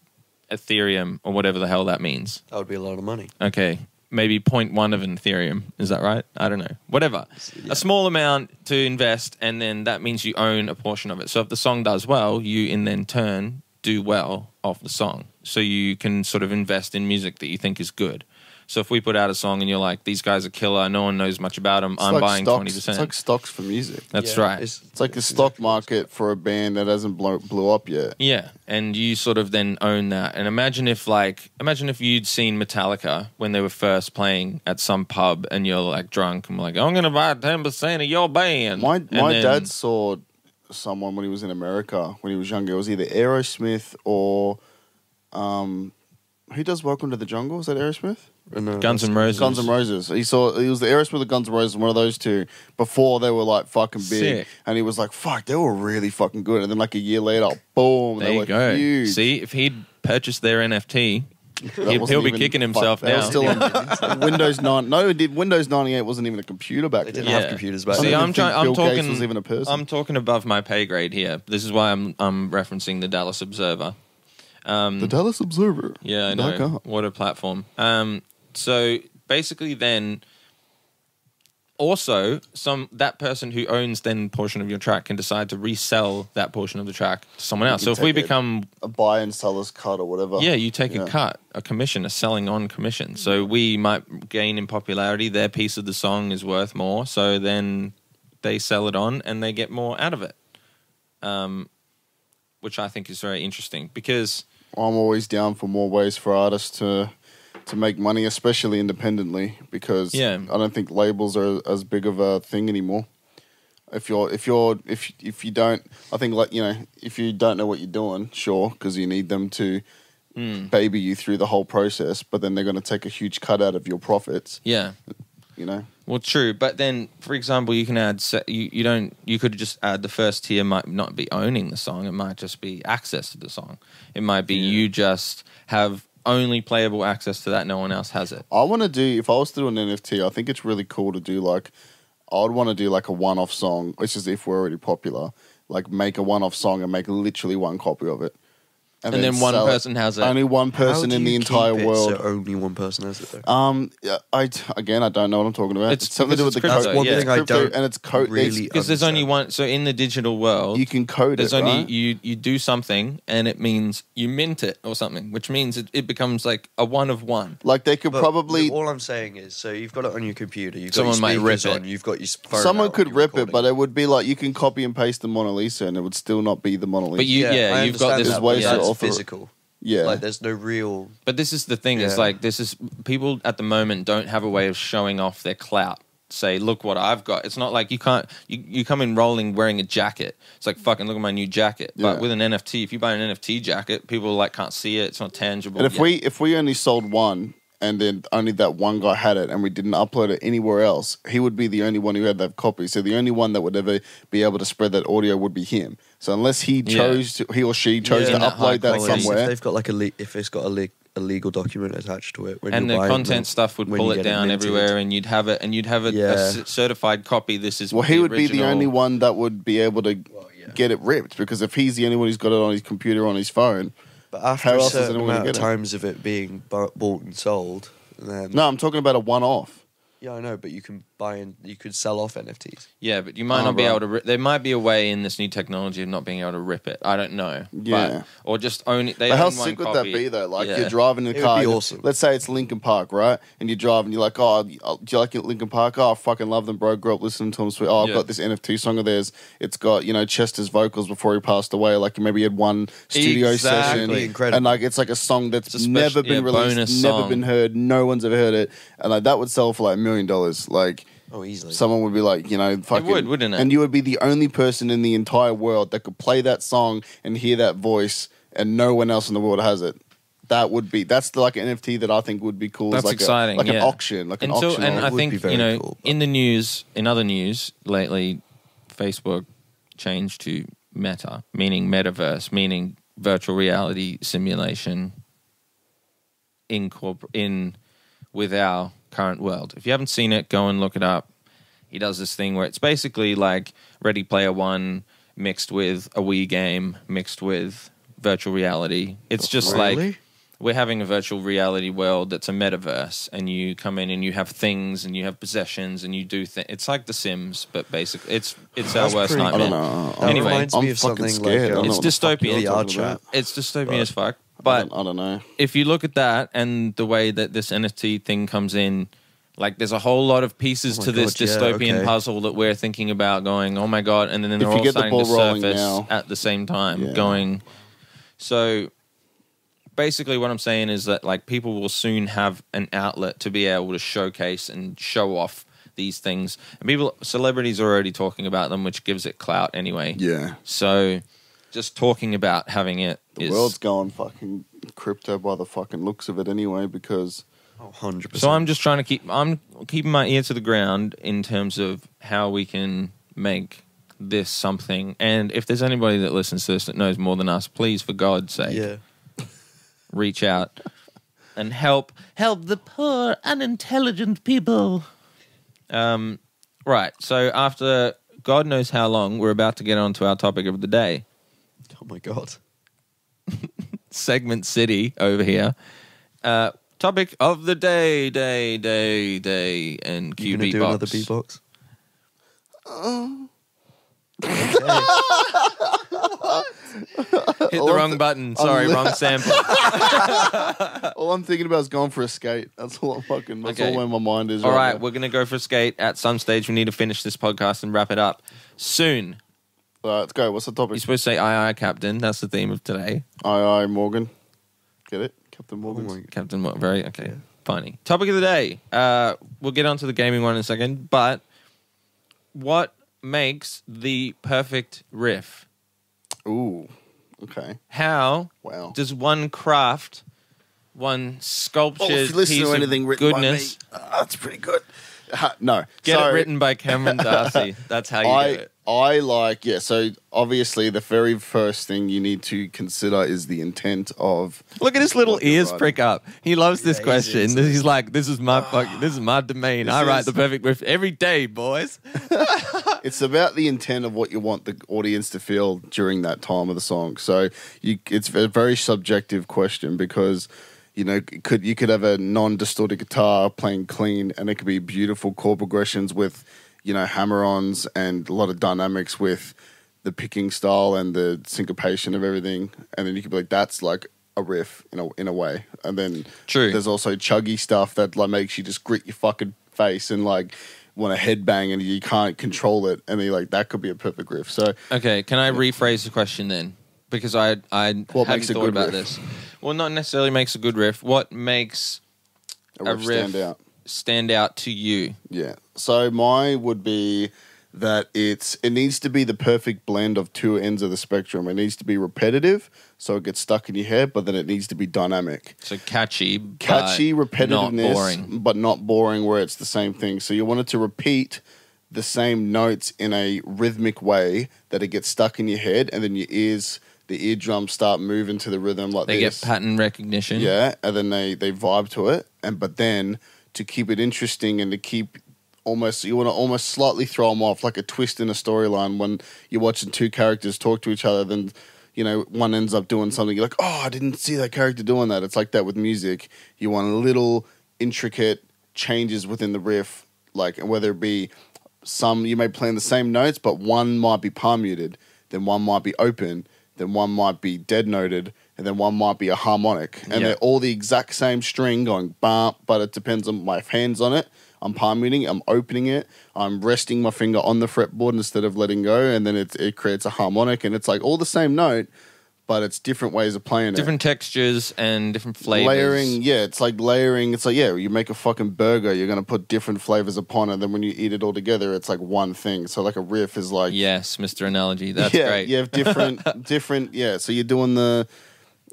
Ethereum or whatever the hell that means. That would be a lot of money. Okay, maybe 0.1 of an Ethereum. Is that right? I don't know. Whatever. Yeah. A small amount to invest, and then that means you own a portion of it. So if the song does well, you in then turn do well off the song. So you can sort of invest in music that you think is good. So if we put out a song and you're like, these guys are killer, no one knows much about them, I'm buying 20%. It's like stocks for music. That's right. It's like a stock market for a band that hasn't blew up yet. Yeah, and you sort of then own that. And imagine if you'd seen Metallica when they were first playing at some pub and you're like drunk and like, I'm going to buy 10% of your band. My dad saw someone when he was in America when he was younger. It was either Aerosmith or who does Welcome to the Jungle? Is that Aerosmith? No, Guns N' Roses. Guns N' Roses. He was the Aerosmith or Guns N' Roses, one of those two, before they were like fucking big. Sick. And he was like, fuck, they were really fucking good. And then like a year later, boom, there you go. Huge. See, if he'd purchased their NFT, he'll be kicking himself now. Still on Windows 9. No, Windows 98 wasn't even a computer back then. They didn't have computers back then. See, I'm Bill Gates was even a person. I'm talking above my pay grade here. This is why I'm referencing the Dallas Observer. The Dallas Observer. Yeah, I know. What a platform. So basically then also that person who owns then portion of your track can decide to resell that portion of the track to someone else. So if we become a buy and seller's cut or whatever. Yeah, you take a cut, a commission, a selling on commission. So we might gain in popularity, their piece of the song is worth more, so then they sell it on and they get more out of it. Which I think is very interesting because I'm always down for more ways for artists to make money, especially independently, because I don't think labels are as big of a thing anymore. If you don't, I think like if you don't know what you're doing, sure, because you need them to baby you through the whole process, but then they're going to take a huge cut out of your profits. Yeah. Well, true, but then, for example, you can add you could just add the first tier might not be owning the song. It might just be access to the song. It might be you just have only playable access to that. No one else has it. I want to do, if I was to do an NFT, I think it's really cool to do like, I would want to do like a one-off song, which is if we're already popular, like make a one-off song and make literally one copy of it. And then one person has it. Only one person in the entire world. So only one person has it though? I don't know what I'm talking about. It's something to do with the crypto, code. One thing I don't and it's code really because there's only one. So in the digital world, you can code there's it. only Right? you do something, and it means you mint it or something, which means it becomes like a one of one. Like they could But probably. all I'm saying is, so you've got it on your computer. You've got Someone your might rip speakers it. on. You've got your phone Someone out, could you're rip it, recording. but it would be like you can copy and paste the Mona Lisa, and it would still not be the Mona Lisa. But I you've got understand this that, way but to that's offer- physical. Yeah. Like there's no real. But this is the thing: is Yeah. like this is people at the moment don't have a way of showing off their clout. Say, look what I've got. It's not like you can't. You come in rolling wearing a jacket. It's like fucking look at my new jacket. Yeah. But with an NFT, if you buy an NFT jacket, people like can't see it. It's not tangible. And if we only sold one, and then only that one guy had it, and we didn't upload it anywhere else, he would be the only one who had that copy. So the only one that would ever be able to spread that audio would be him. So unless he or she chose to In that high upload that quality. somewhere, If they've got like if it's got a legal document attached to it, when and you're the buying content them, stuff would when pull you it get down minted. everywhere, and you'd have it, and you'd have a certified copy. This is well, he the would be the original. only one that would be able to get it ripped, because if he's the only one who's got it on his computer or on his phone, But after how a else is certain anyone gonna amount of get it? times of it being bought and sold, then no, I'm talking about a one-off. yeah, I know. But you can buy and you could sell off NFTs. Yeah, but you might Oh, not be right. able to. There might be a way in this new technology of not being able to rip it. I don't know. Yeah. or just own it. They But how own one sick would copy. that be, though? Like, Yeah. you're driving in It a would car. be awesome. Let's say it's Linkin Park, right? And you drive and you're like, oh, do you like Linkin Park? Oh, I fucking love them, bro. Grew up listening to them. Sweet. Oh, I've Yeah. got this NFT song of theirs. It's got, Chester's vocals before he passed away. Like, maybe he had one studio Exactly. session. Incredible. And, like, it's like a song that's It's a never been bonus released, never song. been heard. No one's ever heard it. And, like, that would sell for, like, $1 million. Like, Oh, easily. someone would be like, fucking... would, wouldn't it? And you would be the only person in the entire world that could play that song and hear that voice, and no one else in the world has it. That's like an NFT that I think would be cool. That's like exciting. Like an yeah. auction. Like an Until, auction. and of- I would think be very cool, but- in the news, in other news lately, Facebook changed to Meta, meaning metaverse, meaning virtual reality simulation in with our current world. If you haven't seen it, go and look it up. He does this thing where it's basically like Ready Player One mixed with a Wii game, mixed with virtual reality. It's just like Really? we're having a virtual reality world that's a metaverse, and you come in and you have things and you have possessions and you do things. It's like The Sims, but basically it's our That's worst pretty I nightmare. don't know. That Anyway, reminds I'm me of fucking something scared. I like don't know It's what the fuck dystopian. you're VR talking about. chat. It's dystopian But- as fuck. But I don't know. if you look at that and the way that this NFT thing comes in, like there's a whole lot of pieces Oh my to this God, yeah, dystopian okay. puzzle that we're thinking about going, oh my God, and then they're If you all get the starting to ball rolling surface now- at the same time, Yeah. going. So basically what I'm saying is that like people will soon have an outlet to be able to showcase and show off these things. And celebrities are already talking about them, which gives it clout anyway. Yeah. So just talking about having it The is... world's going fucking crypto by the fucking looks of it anyway, because... Oh, 100%. So I'm just trying to I'm keeping my ear to the ground in terms of how we can make this something. And if there's anybody that listens to this that knows more than us, please, for God's sake, Yeah. reach out and help the poor, unintelligent people. Right. So after God knows how long, we're about to get on to our topic of the day. Oh my God. Segment City over here. Topic of the day, and You QB gonna do another beatbox? Hit the wrong button. Sorry, wrong sample. All I'm thinking about is going for a skate. That's all I'm fucking... That's Okay. all where my mind is All right, now. we're going to go for a skate. At some stage, we need to finish this podcast and wrap it up soon. All right, let's go. What's the topic? You're supposed to say aye, Captain. That's the theme of today. Aye, Morgan. Get it? Captain Oh Morgan. my Captain, what? Very, okay. Funny. Topic of the day. We'll get on to the gaming one in a second, but what makes the perfect riff? Ooh, okay. How Wow. does one craft, one sculptured if you listen piece to anything of written goodness? by me, that's pretty good. No. Get So, it written by Cameron Darcy. That's how you do it. I like, so obviously the very first thing you need to consider is the intent of. Look at his little what you're ears writing. prick up. He loves this he's question. into He's like, this is my domain. This I write is- the perfect riff every day, boys. It's about the intent of what you want the audience to feel during that time of the song. So it's a very subjective question because, you could have a non-distorted guitar playing clean and it could be beautiful chord progressions with, hammer-ons and a lot of dynamics with the picking style and the syncopation of everything. And then you could be like, that's like a riff in a way. And then True. there's also chuggy stuff that like makes you just grit your fucking face and like want to headbang and you can't control it. And then you're like, that could be a perfect riff. So Okay, can I rephrase the question then? Because I What hadn't makes a thought good about riff? this. Well, not necessarily makes a good riff. What makes a riff stand out to you? Yeah. So mine would be that it needs to be the perfect blend of two ends of the spectrum. It needs to be repetitive, so it gets stuck in your head, but then it needs to be dynamic. So catchy, Repetitiveness, not boring. but not boring where it's the same thing. So you want it to repeat the same notes in a rhythmic way that it gets stuck in your head, and then the eardrums start moving to the rhythm like They this. get pattern recognition. Yeah, and then they vibe to it, but then to keep it interesting and to keep you want to almost slightly throw them off, like a twist in a storyline when you're watching two characters talk to each other. Then one ends up doing something. You're like, oh, I didn't see that character doing that. It's like that with music. You want little intricate changes within the riff, like whether it be you may play in the same notes, but one might be palm muted, then one might be open, then one might be dead noted, and then one might be a harmonic. And they're all the exact same string going bump, but it depends on my hands on it. I'm palm muting, I'm opening it, I'm resting my finger on the fretboard instead of letting go, and then it creates a harmonic, and it's like all the same note, but it's different ways of playing Different textures and different flavors. Layering, it's like layering. It's like, you make a fucking burger, you're going to put different flavors upon it, then when you eat it all together, it's like one thing. So like a riff is like... Yes, Mr. Analogy. That's great. You have different, so you're doing the...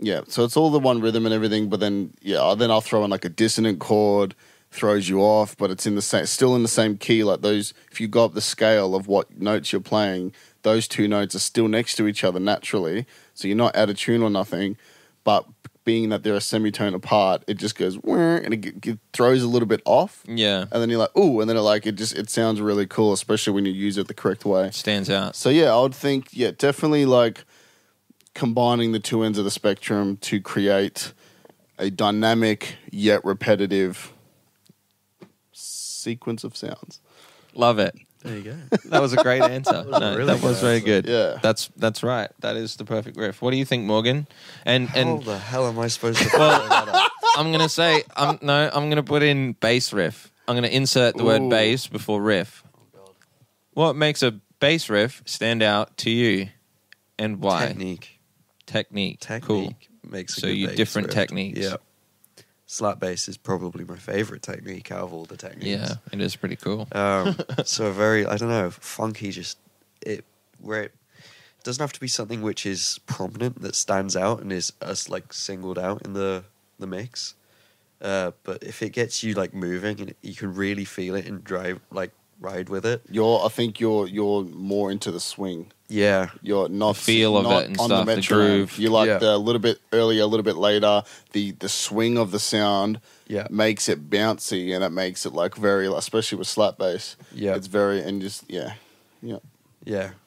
Yeah, so it's all the one rhythm and everything, but then, then I'll throw in like a dissonant chord, throws you off, but it's still in the same key. Like those, if you go up the scale of what notes you're playing, those two notes are still next to each other naturally. So you're not out of tune or nothing, but being that they're a semitone apart, it just goes and it throws a little bit off. Yeah. And then you're like, ooh, and then it sounds really cool, especially when you use it the correct way. Stands out. So I would think, definitely like combining the two ends of the spectrum to create a dynamic yet repetitive sequence of sounds. Love it. There you go. That was a great answer. That was very good. Yeah. That's right. That is the perfect riff. What do you think, Morgan? And How the hell am I supposed to follow that up? I'm gonna say I'm gonna put in bass riff. I'm gonna insert the word bass before riff. Oh, God. What makes a bass riff stand out to you, and why? Technique. Cool. Makes a So good you bass different riff. techniques. Yeah. Slap bass is probably my favorite technique out of all the techniques. Yeah, it is pretty cool. So very, I don't know, funky. Where it doesn't have to be something which is prominent that stands out and is like singled out in the mix. But if it gets you like moving and you can really feel it and ride with it. I think you're more into the swing. Yeah. You're not The feel of not it and on stuff, the metronome. groove. You like the little bit earlier, a little bit later. The swing of the sound makes it bouncy and it makes it like very, especially with slap bass. Yeah. It's very and just yeah.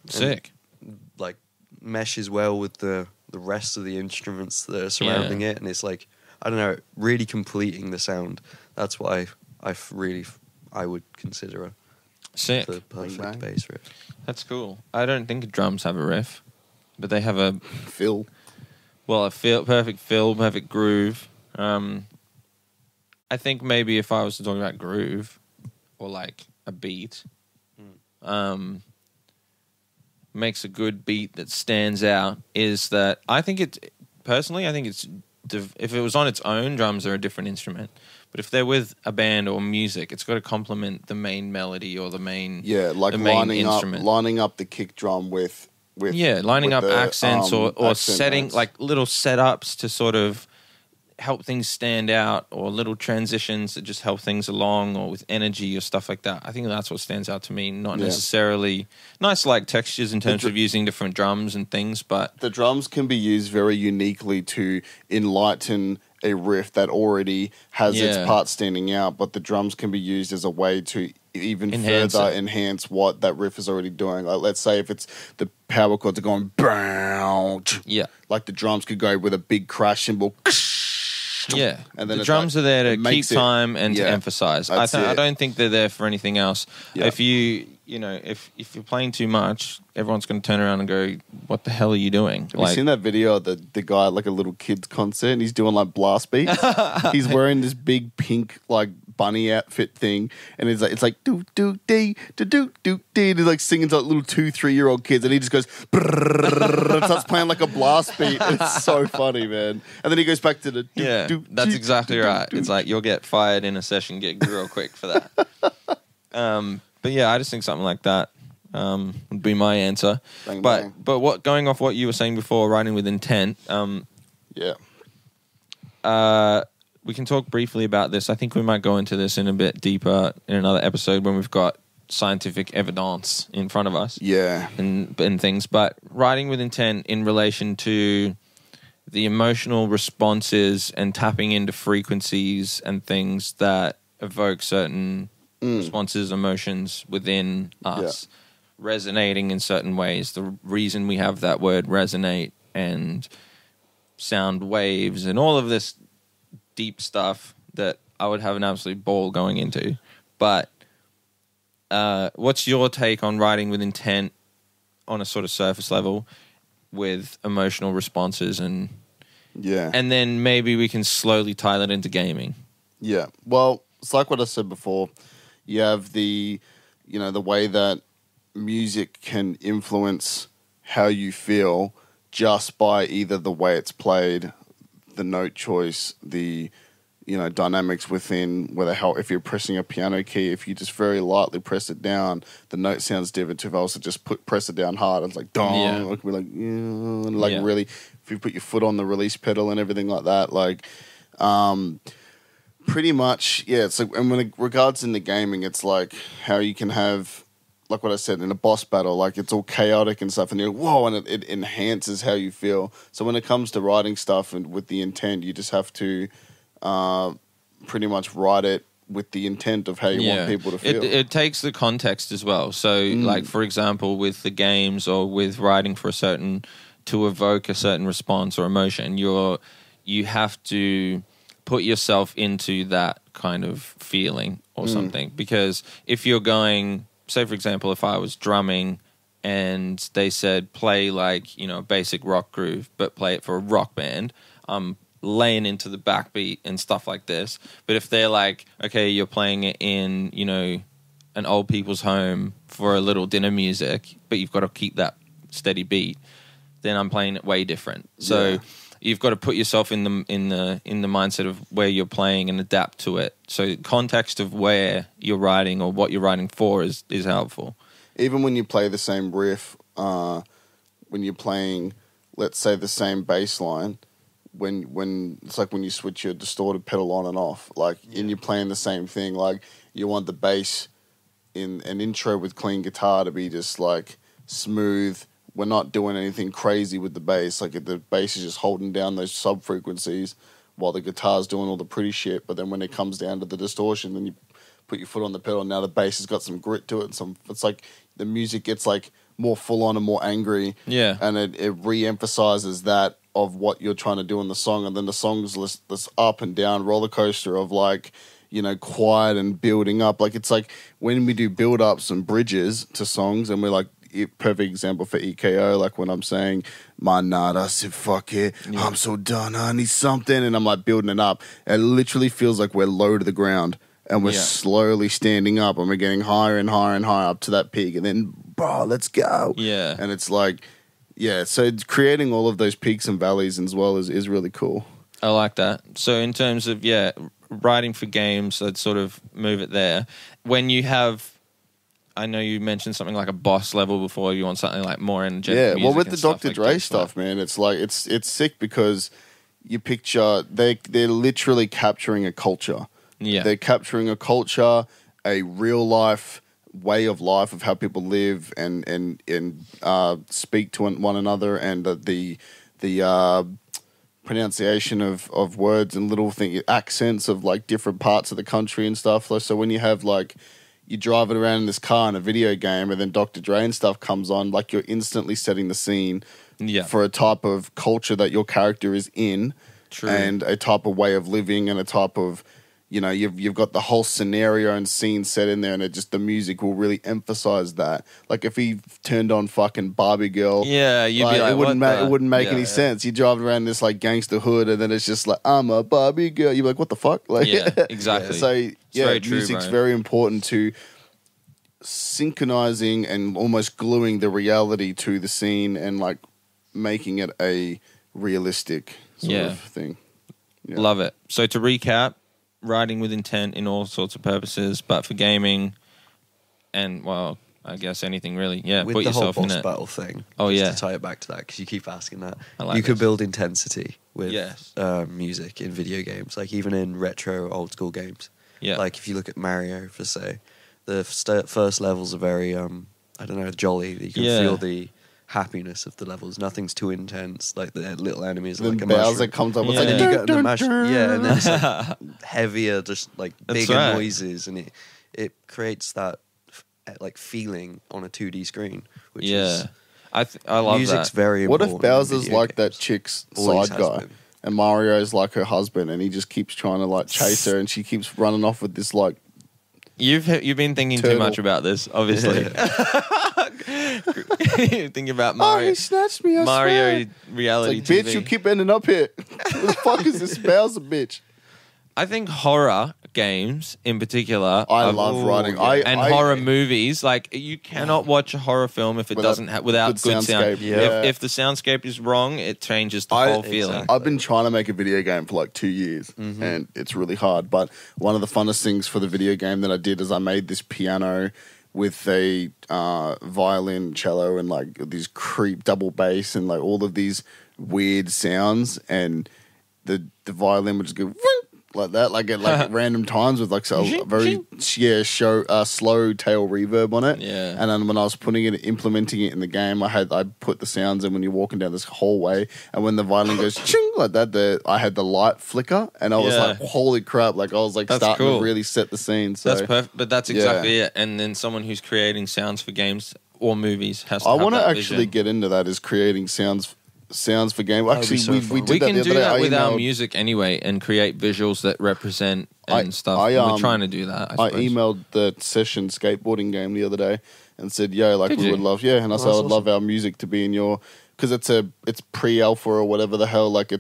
Sick. And, like meshes well with the rest of the instruments that are surrounding it, and it's like, I don't know, really completing the sound. That's what I would consider Sick. the perfect bass riff. That's cool. I don't think drums have a riff, but they have a Phil. perfect fill, perfect groove. I think maybe if I was to talk about groove or like a beat, makes a good beat that stands out is that I think it's if it was on its own, drums are a different instrument. But if they're with a band or music, it's got to complement the main melody or the main like the main lining up the kick drum with lining up the, accents or accent setting notes. like little setups to sort of help things stand out, or little transitions that just help things along, or with energy or stuff like that. I think that's what stands out to me, not necessarily nice like textures in terms of using different drums and things, but the drums can be used very uniquely to enlighten a riff that already has its part standing out, but the drums can be used as a way to even further enhance what that riff is already doing. Like, let's say if it's the power chords are going bow, like the drums could go with a big crash cymbal. Yeah, and then the drums are there to keep time and to emphasize. I don't think they're there for anything else. Yeah. If if you're playing too much, everyone's going to turn around and go, "What the hell are you doing?" Have you seen that video of the guy at like a little kid's concert and he's doing like blast beats? He's wearing this big pink like bunny outfit thing, and it's like do do dee do do do dee. He's like singing to like little 2-3-year-old kids, and he just goes and starts playing like a blast beat. It's so funny, man. And then he goes back to the that's exactly right. It's like you'll get fired in a session gig real quick for that. But yeah, I just think something like that would be my answer. Bang, but what going off what you were saying before, writing with intent. We can talk briefly about this. I think we might go into this in a bit deeper in another episode when we've got scientific evidence in front of us. Yeah. And things. But writing with intent in relation to the emotional responses and tapping into frequencies and things that evoke certain responses, emotions within us, resonating in certain ways. The reason we have that word resonate and sound waves and all of this deep stuff that I would have an absolute ball going into. But what's your take on writing with intent on a sort of surface level with emotional responses and then maybe we can slowly tie that into gaming? Yeah. Well, it's like what I said before. You have the way that music can influence how you feel just by either the way it's played, the note choice, the dynamics within if you're pressing a piano key, if you just very lightly press it down, the note sounds different. If I also just press it down hard, it's like dong, it could be like really. If you put your foot on the release pedal and everything like that, like pretty much, it's like. And when it regards in the gaming, it's like how you can have. Like what I said, in a boss battle, like it's all chaotic and stuff, and you're whoa, and it enhances how you feel. So when it comes to writing stuff and with the intent, you just have to pretty much write it with the intent of how you want people to feel. It takes the context as well. So, like for example, with the games or with writing for to evoke a certain response or emotion, you have to put yourself into that kind of feeling or something. Because if you're going, say for example, if I was drumming and they said play like, a basic rock groove, but play it for a rock band, I'm laying into the backbeat and stuff like this. But if they're like, okay, you're playing it in, an old people's home for a little dinner music, but you've got to keep that steady beat, then I'm playing it way different. So you've got to put yourself in the mindset of where you're playing and adapt to it. So context of where you're writing or what you're writing for is helpful. Even when you play the same riff, when you're playing, let's say, the same bass line, when it's like when you switch your distorted pedal on and off, and you're playing the same thing, like you want the bass in an intro with clean guitar to be just like smooth. We're not doing anything crazy with the bass. Like the bass is just holding down those sub frequencies while the guitar's doing all the pretty shit. But then when it comes down to the distortion, then you put your foot on the pedal. Now the bass has got some grit to it. It's like the music gets like more full on and more angry. Yeah. And it re-emphasizes that of what you're trying to do in the song. And then the song's this up and down roller coaster of like, quiet and building up. Like it's like when we do build ups and bridges to songs and we're like, perfect example for EKO, like when I'm saying, my nada said fuck it, I'm so done, I need something, and I'm like building it up. It literally feels like we're low to the ground and we're slowly standing up and we're getting higher and higher and higher up to that peak, and then, bro, let's go. Yeah. And it's like, so it's creating all of those peaks and valleys as well is really cool. I like that. So in terms of, writing for games, I'd sort of move it there. When you have, I know you mentioned something like a boss level before, you want something like more energetic music. Well, with the stuff Dr. Dre stuff, man, it's like, it's sick because you picture, they're literally capturing a culture. Yeah. They're capturing a culture, a real life way of life of how people live and speak to one another, and the pronunciation of words and little accents of like different parts of the country and stuff. So when you have like, you drive it around in this car in a video game and then Dr. Dre and stuff comes on, like you're instantly setting the scene for a type of culture that your character is in. True. And a type of way of living and a type of, you've got the whole scenario and scene set in there, and the music will really emphasize that. Like if he turned on fucking Barbie Girl, you'd be like, it wouldn't make any sense. You drive around this like gangster hood, and then it's just like, I'm a Barbie girl. You're like, what the fuck? Like, exactly. So very true, music's bro. very important to synchronizing and almost gluing the reality to the scene and like making it a realistic sort of thing. Yeah. Love it. So to recap, writing with intent in all sorts of purposes, but for gaming and, well, I guess anything really. Yeah, with put the whole yourself in boss it. battle thing. Oh, just yeah. to tie it back to that, because you keep asking that. I Could build intensity with Yes. music in video games, like even in retro old school games. Yeah. Like if you look at Mario, for say, the first levels are very, jolly. You can feel the happiness of the levels. Nothing's too intense. Like the little enemies, Then like a Bowser mushroom. comes up with And like, then you get the dun, mash, dun, yeah, and then it's like heavier, just like That's bigger right. noises, and it creates that like feeling on a 2D screen, which is I love music's that. very What important. if Bowser's in video like that games. chick's Always side has guy, been. and Mario's like her husband, and he just keeps trying to like chase her, and she keeps running off with this like. You've been thinking too Turtle. much about this, obviously. Thinking about Oh, Mario. he snatched me! I Mario swear. reality It's like, TV. bitch, you keep ending up here. Who the fuck is this Bowser bitch? I think horror games in particular. I love writing. And horror movies. Like you cannot watch a horror film if it doesn't have without good sound. soundscape, yeah. If the soundscape is wrong, it changes the whole feeling. Exactly. I've been trying to make a video game for like 2 years, and it's really hard. But one of the funnest things for the video game that I did is I made this piano with a violin, cello, and like these creep double bass, and like all of these weird sounds, and the violin would just go like that, like at like random times with like a very slow tail reverb on it. Yeah. And then when I was implementing it in the game, I put the sounds in when you're walking down this hallway, and when the violin goes ching like that, I had the light flicker, and I was like, holy crap! Like I was like That's starting cool. to really set the scene. So That's perfect. But that's exactly it. And then someone who's creating sounds for games or movies has to I have want to that actually vision. get into that, is creating sounds for game. would be Actually, so we fun. did We that can the do other day. that with our emailed- music anyway and create visuals that represent and stuff. I, We're trying to do that. I suppose. emailed the session skateboarding game the other day and said, "Yo, like Did we you? would love, and I said I would love our music to be in your, because it's pre-alpha or whatever the hell, like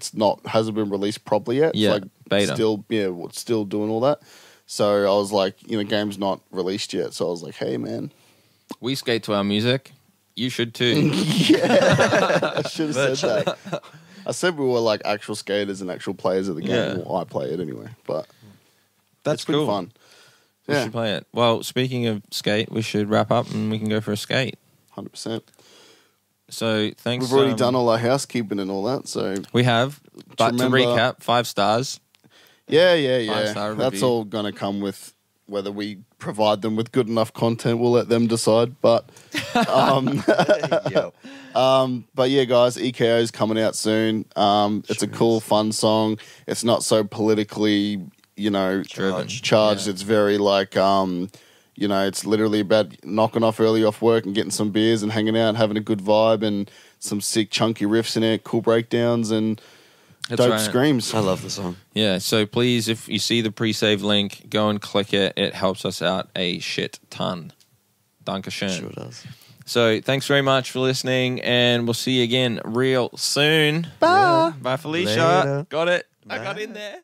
hasn't been released properly yet. Yeah, it's like beta. still doing all that. So I was like, game's not released yet. So I was like, hey man, We skate to our music. You should too. I should have said that. I said we were like actual skaters and actual players of the game. Yeah. Well, I play it anyway, but That's it's been cool. fun. We Yeah, should play it. Well, speaking of skate, we should wrap up and we can go for a skate. 100%. So thanks. We've already done all our housekeeping and all that, so We have. But remember- to recap, 5 stars. yeah. 5-star That's review. all gonna come with whether we provide them with good enough content. We'll let them decide. But, Yo. but yeah, guys, EKO's coming out soon. It's a cool, fun song. It's not so politically, charged. Yeah. It's very like, it's literally about knocking off early off work and getting some beers and hanging out and having a good vibe and some sick chunky riffs in it, cool breakdowns and That's dope right. screams. I love the song. Yeah, so please, if you see the pre-save link, go and click it. It helps us out a shit ton. Dankeschön. Sure does. So thanks very much for listening, and we'll see you again real soon. Bye. Bye, Felicia. Later. Got it. I Bye. got in there.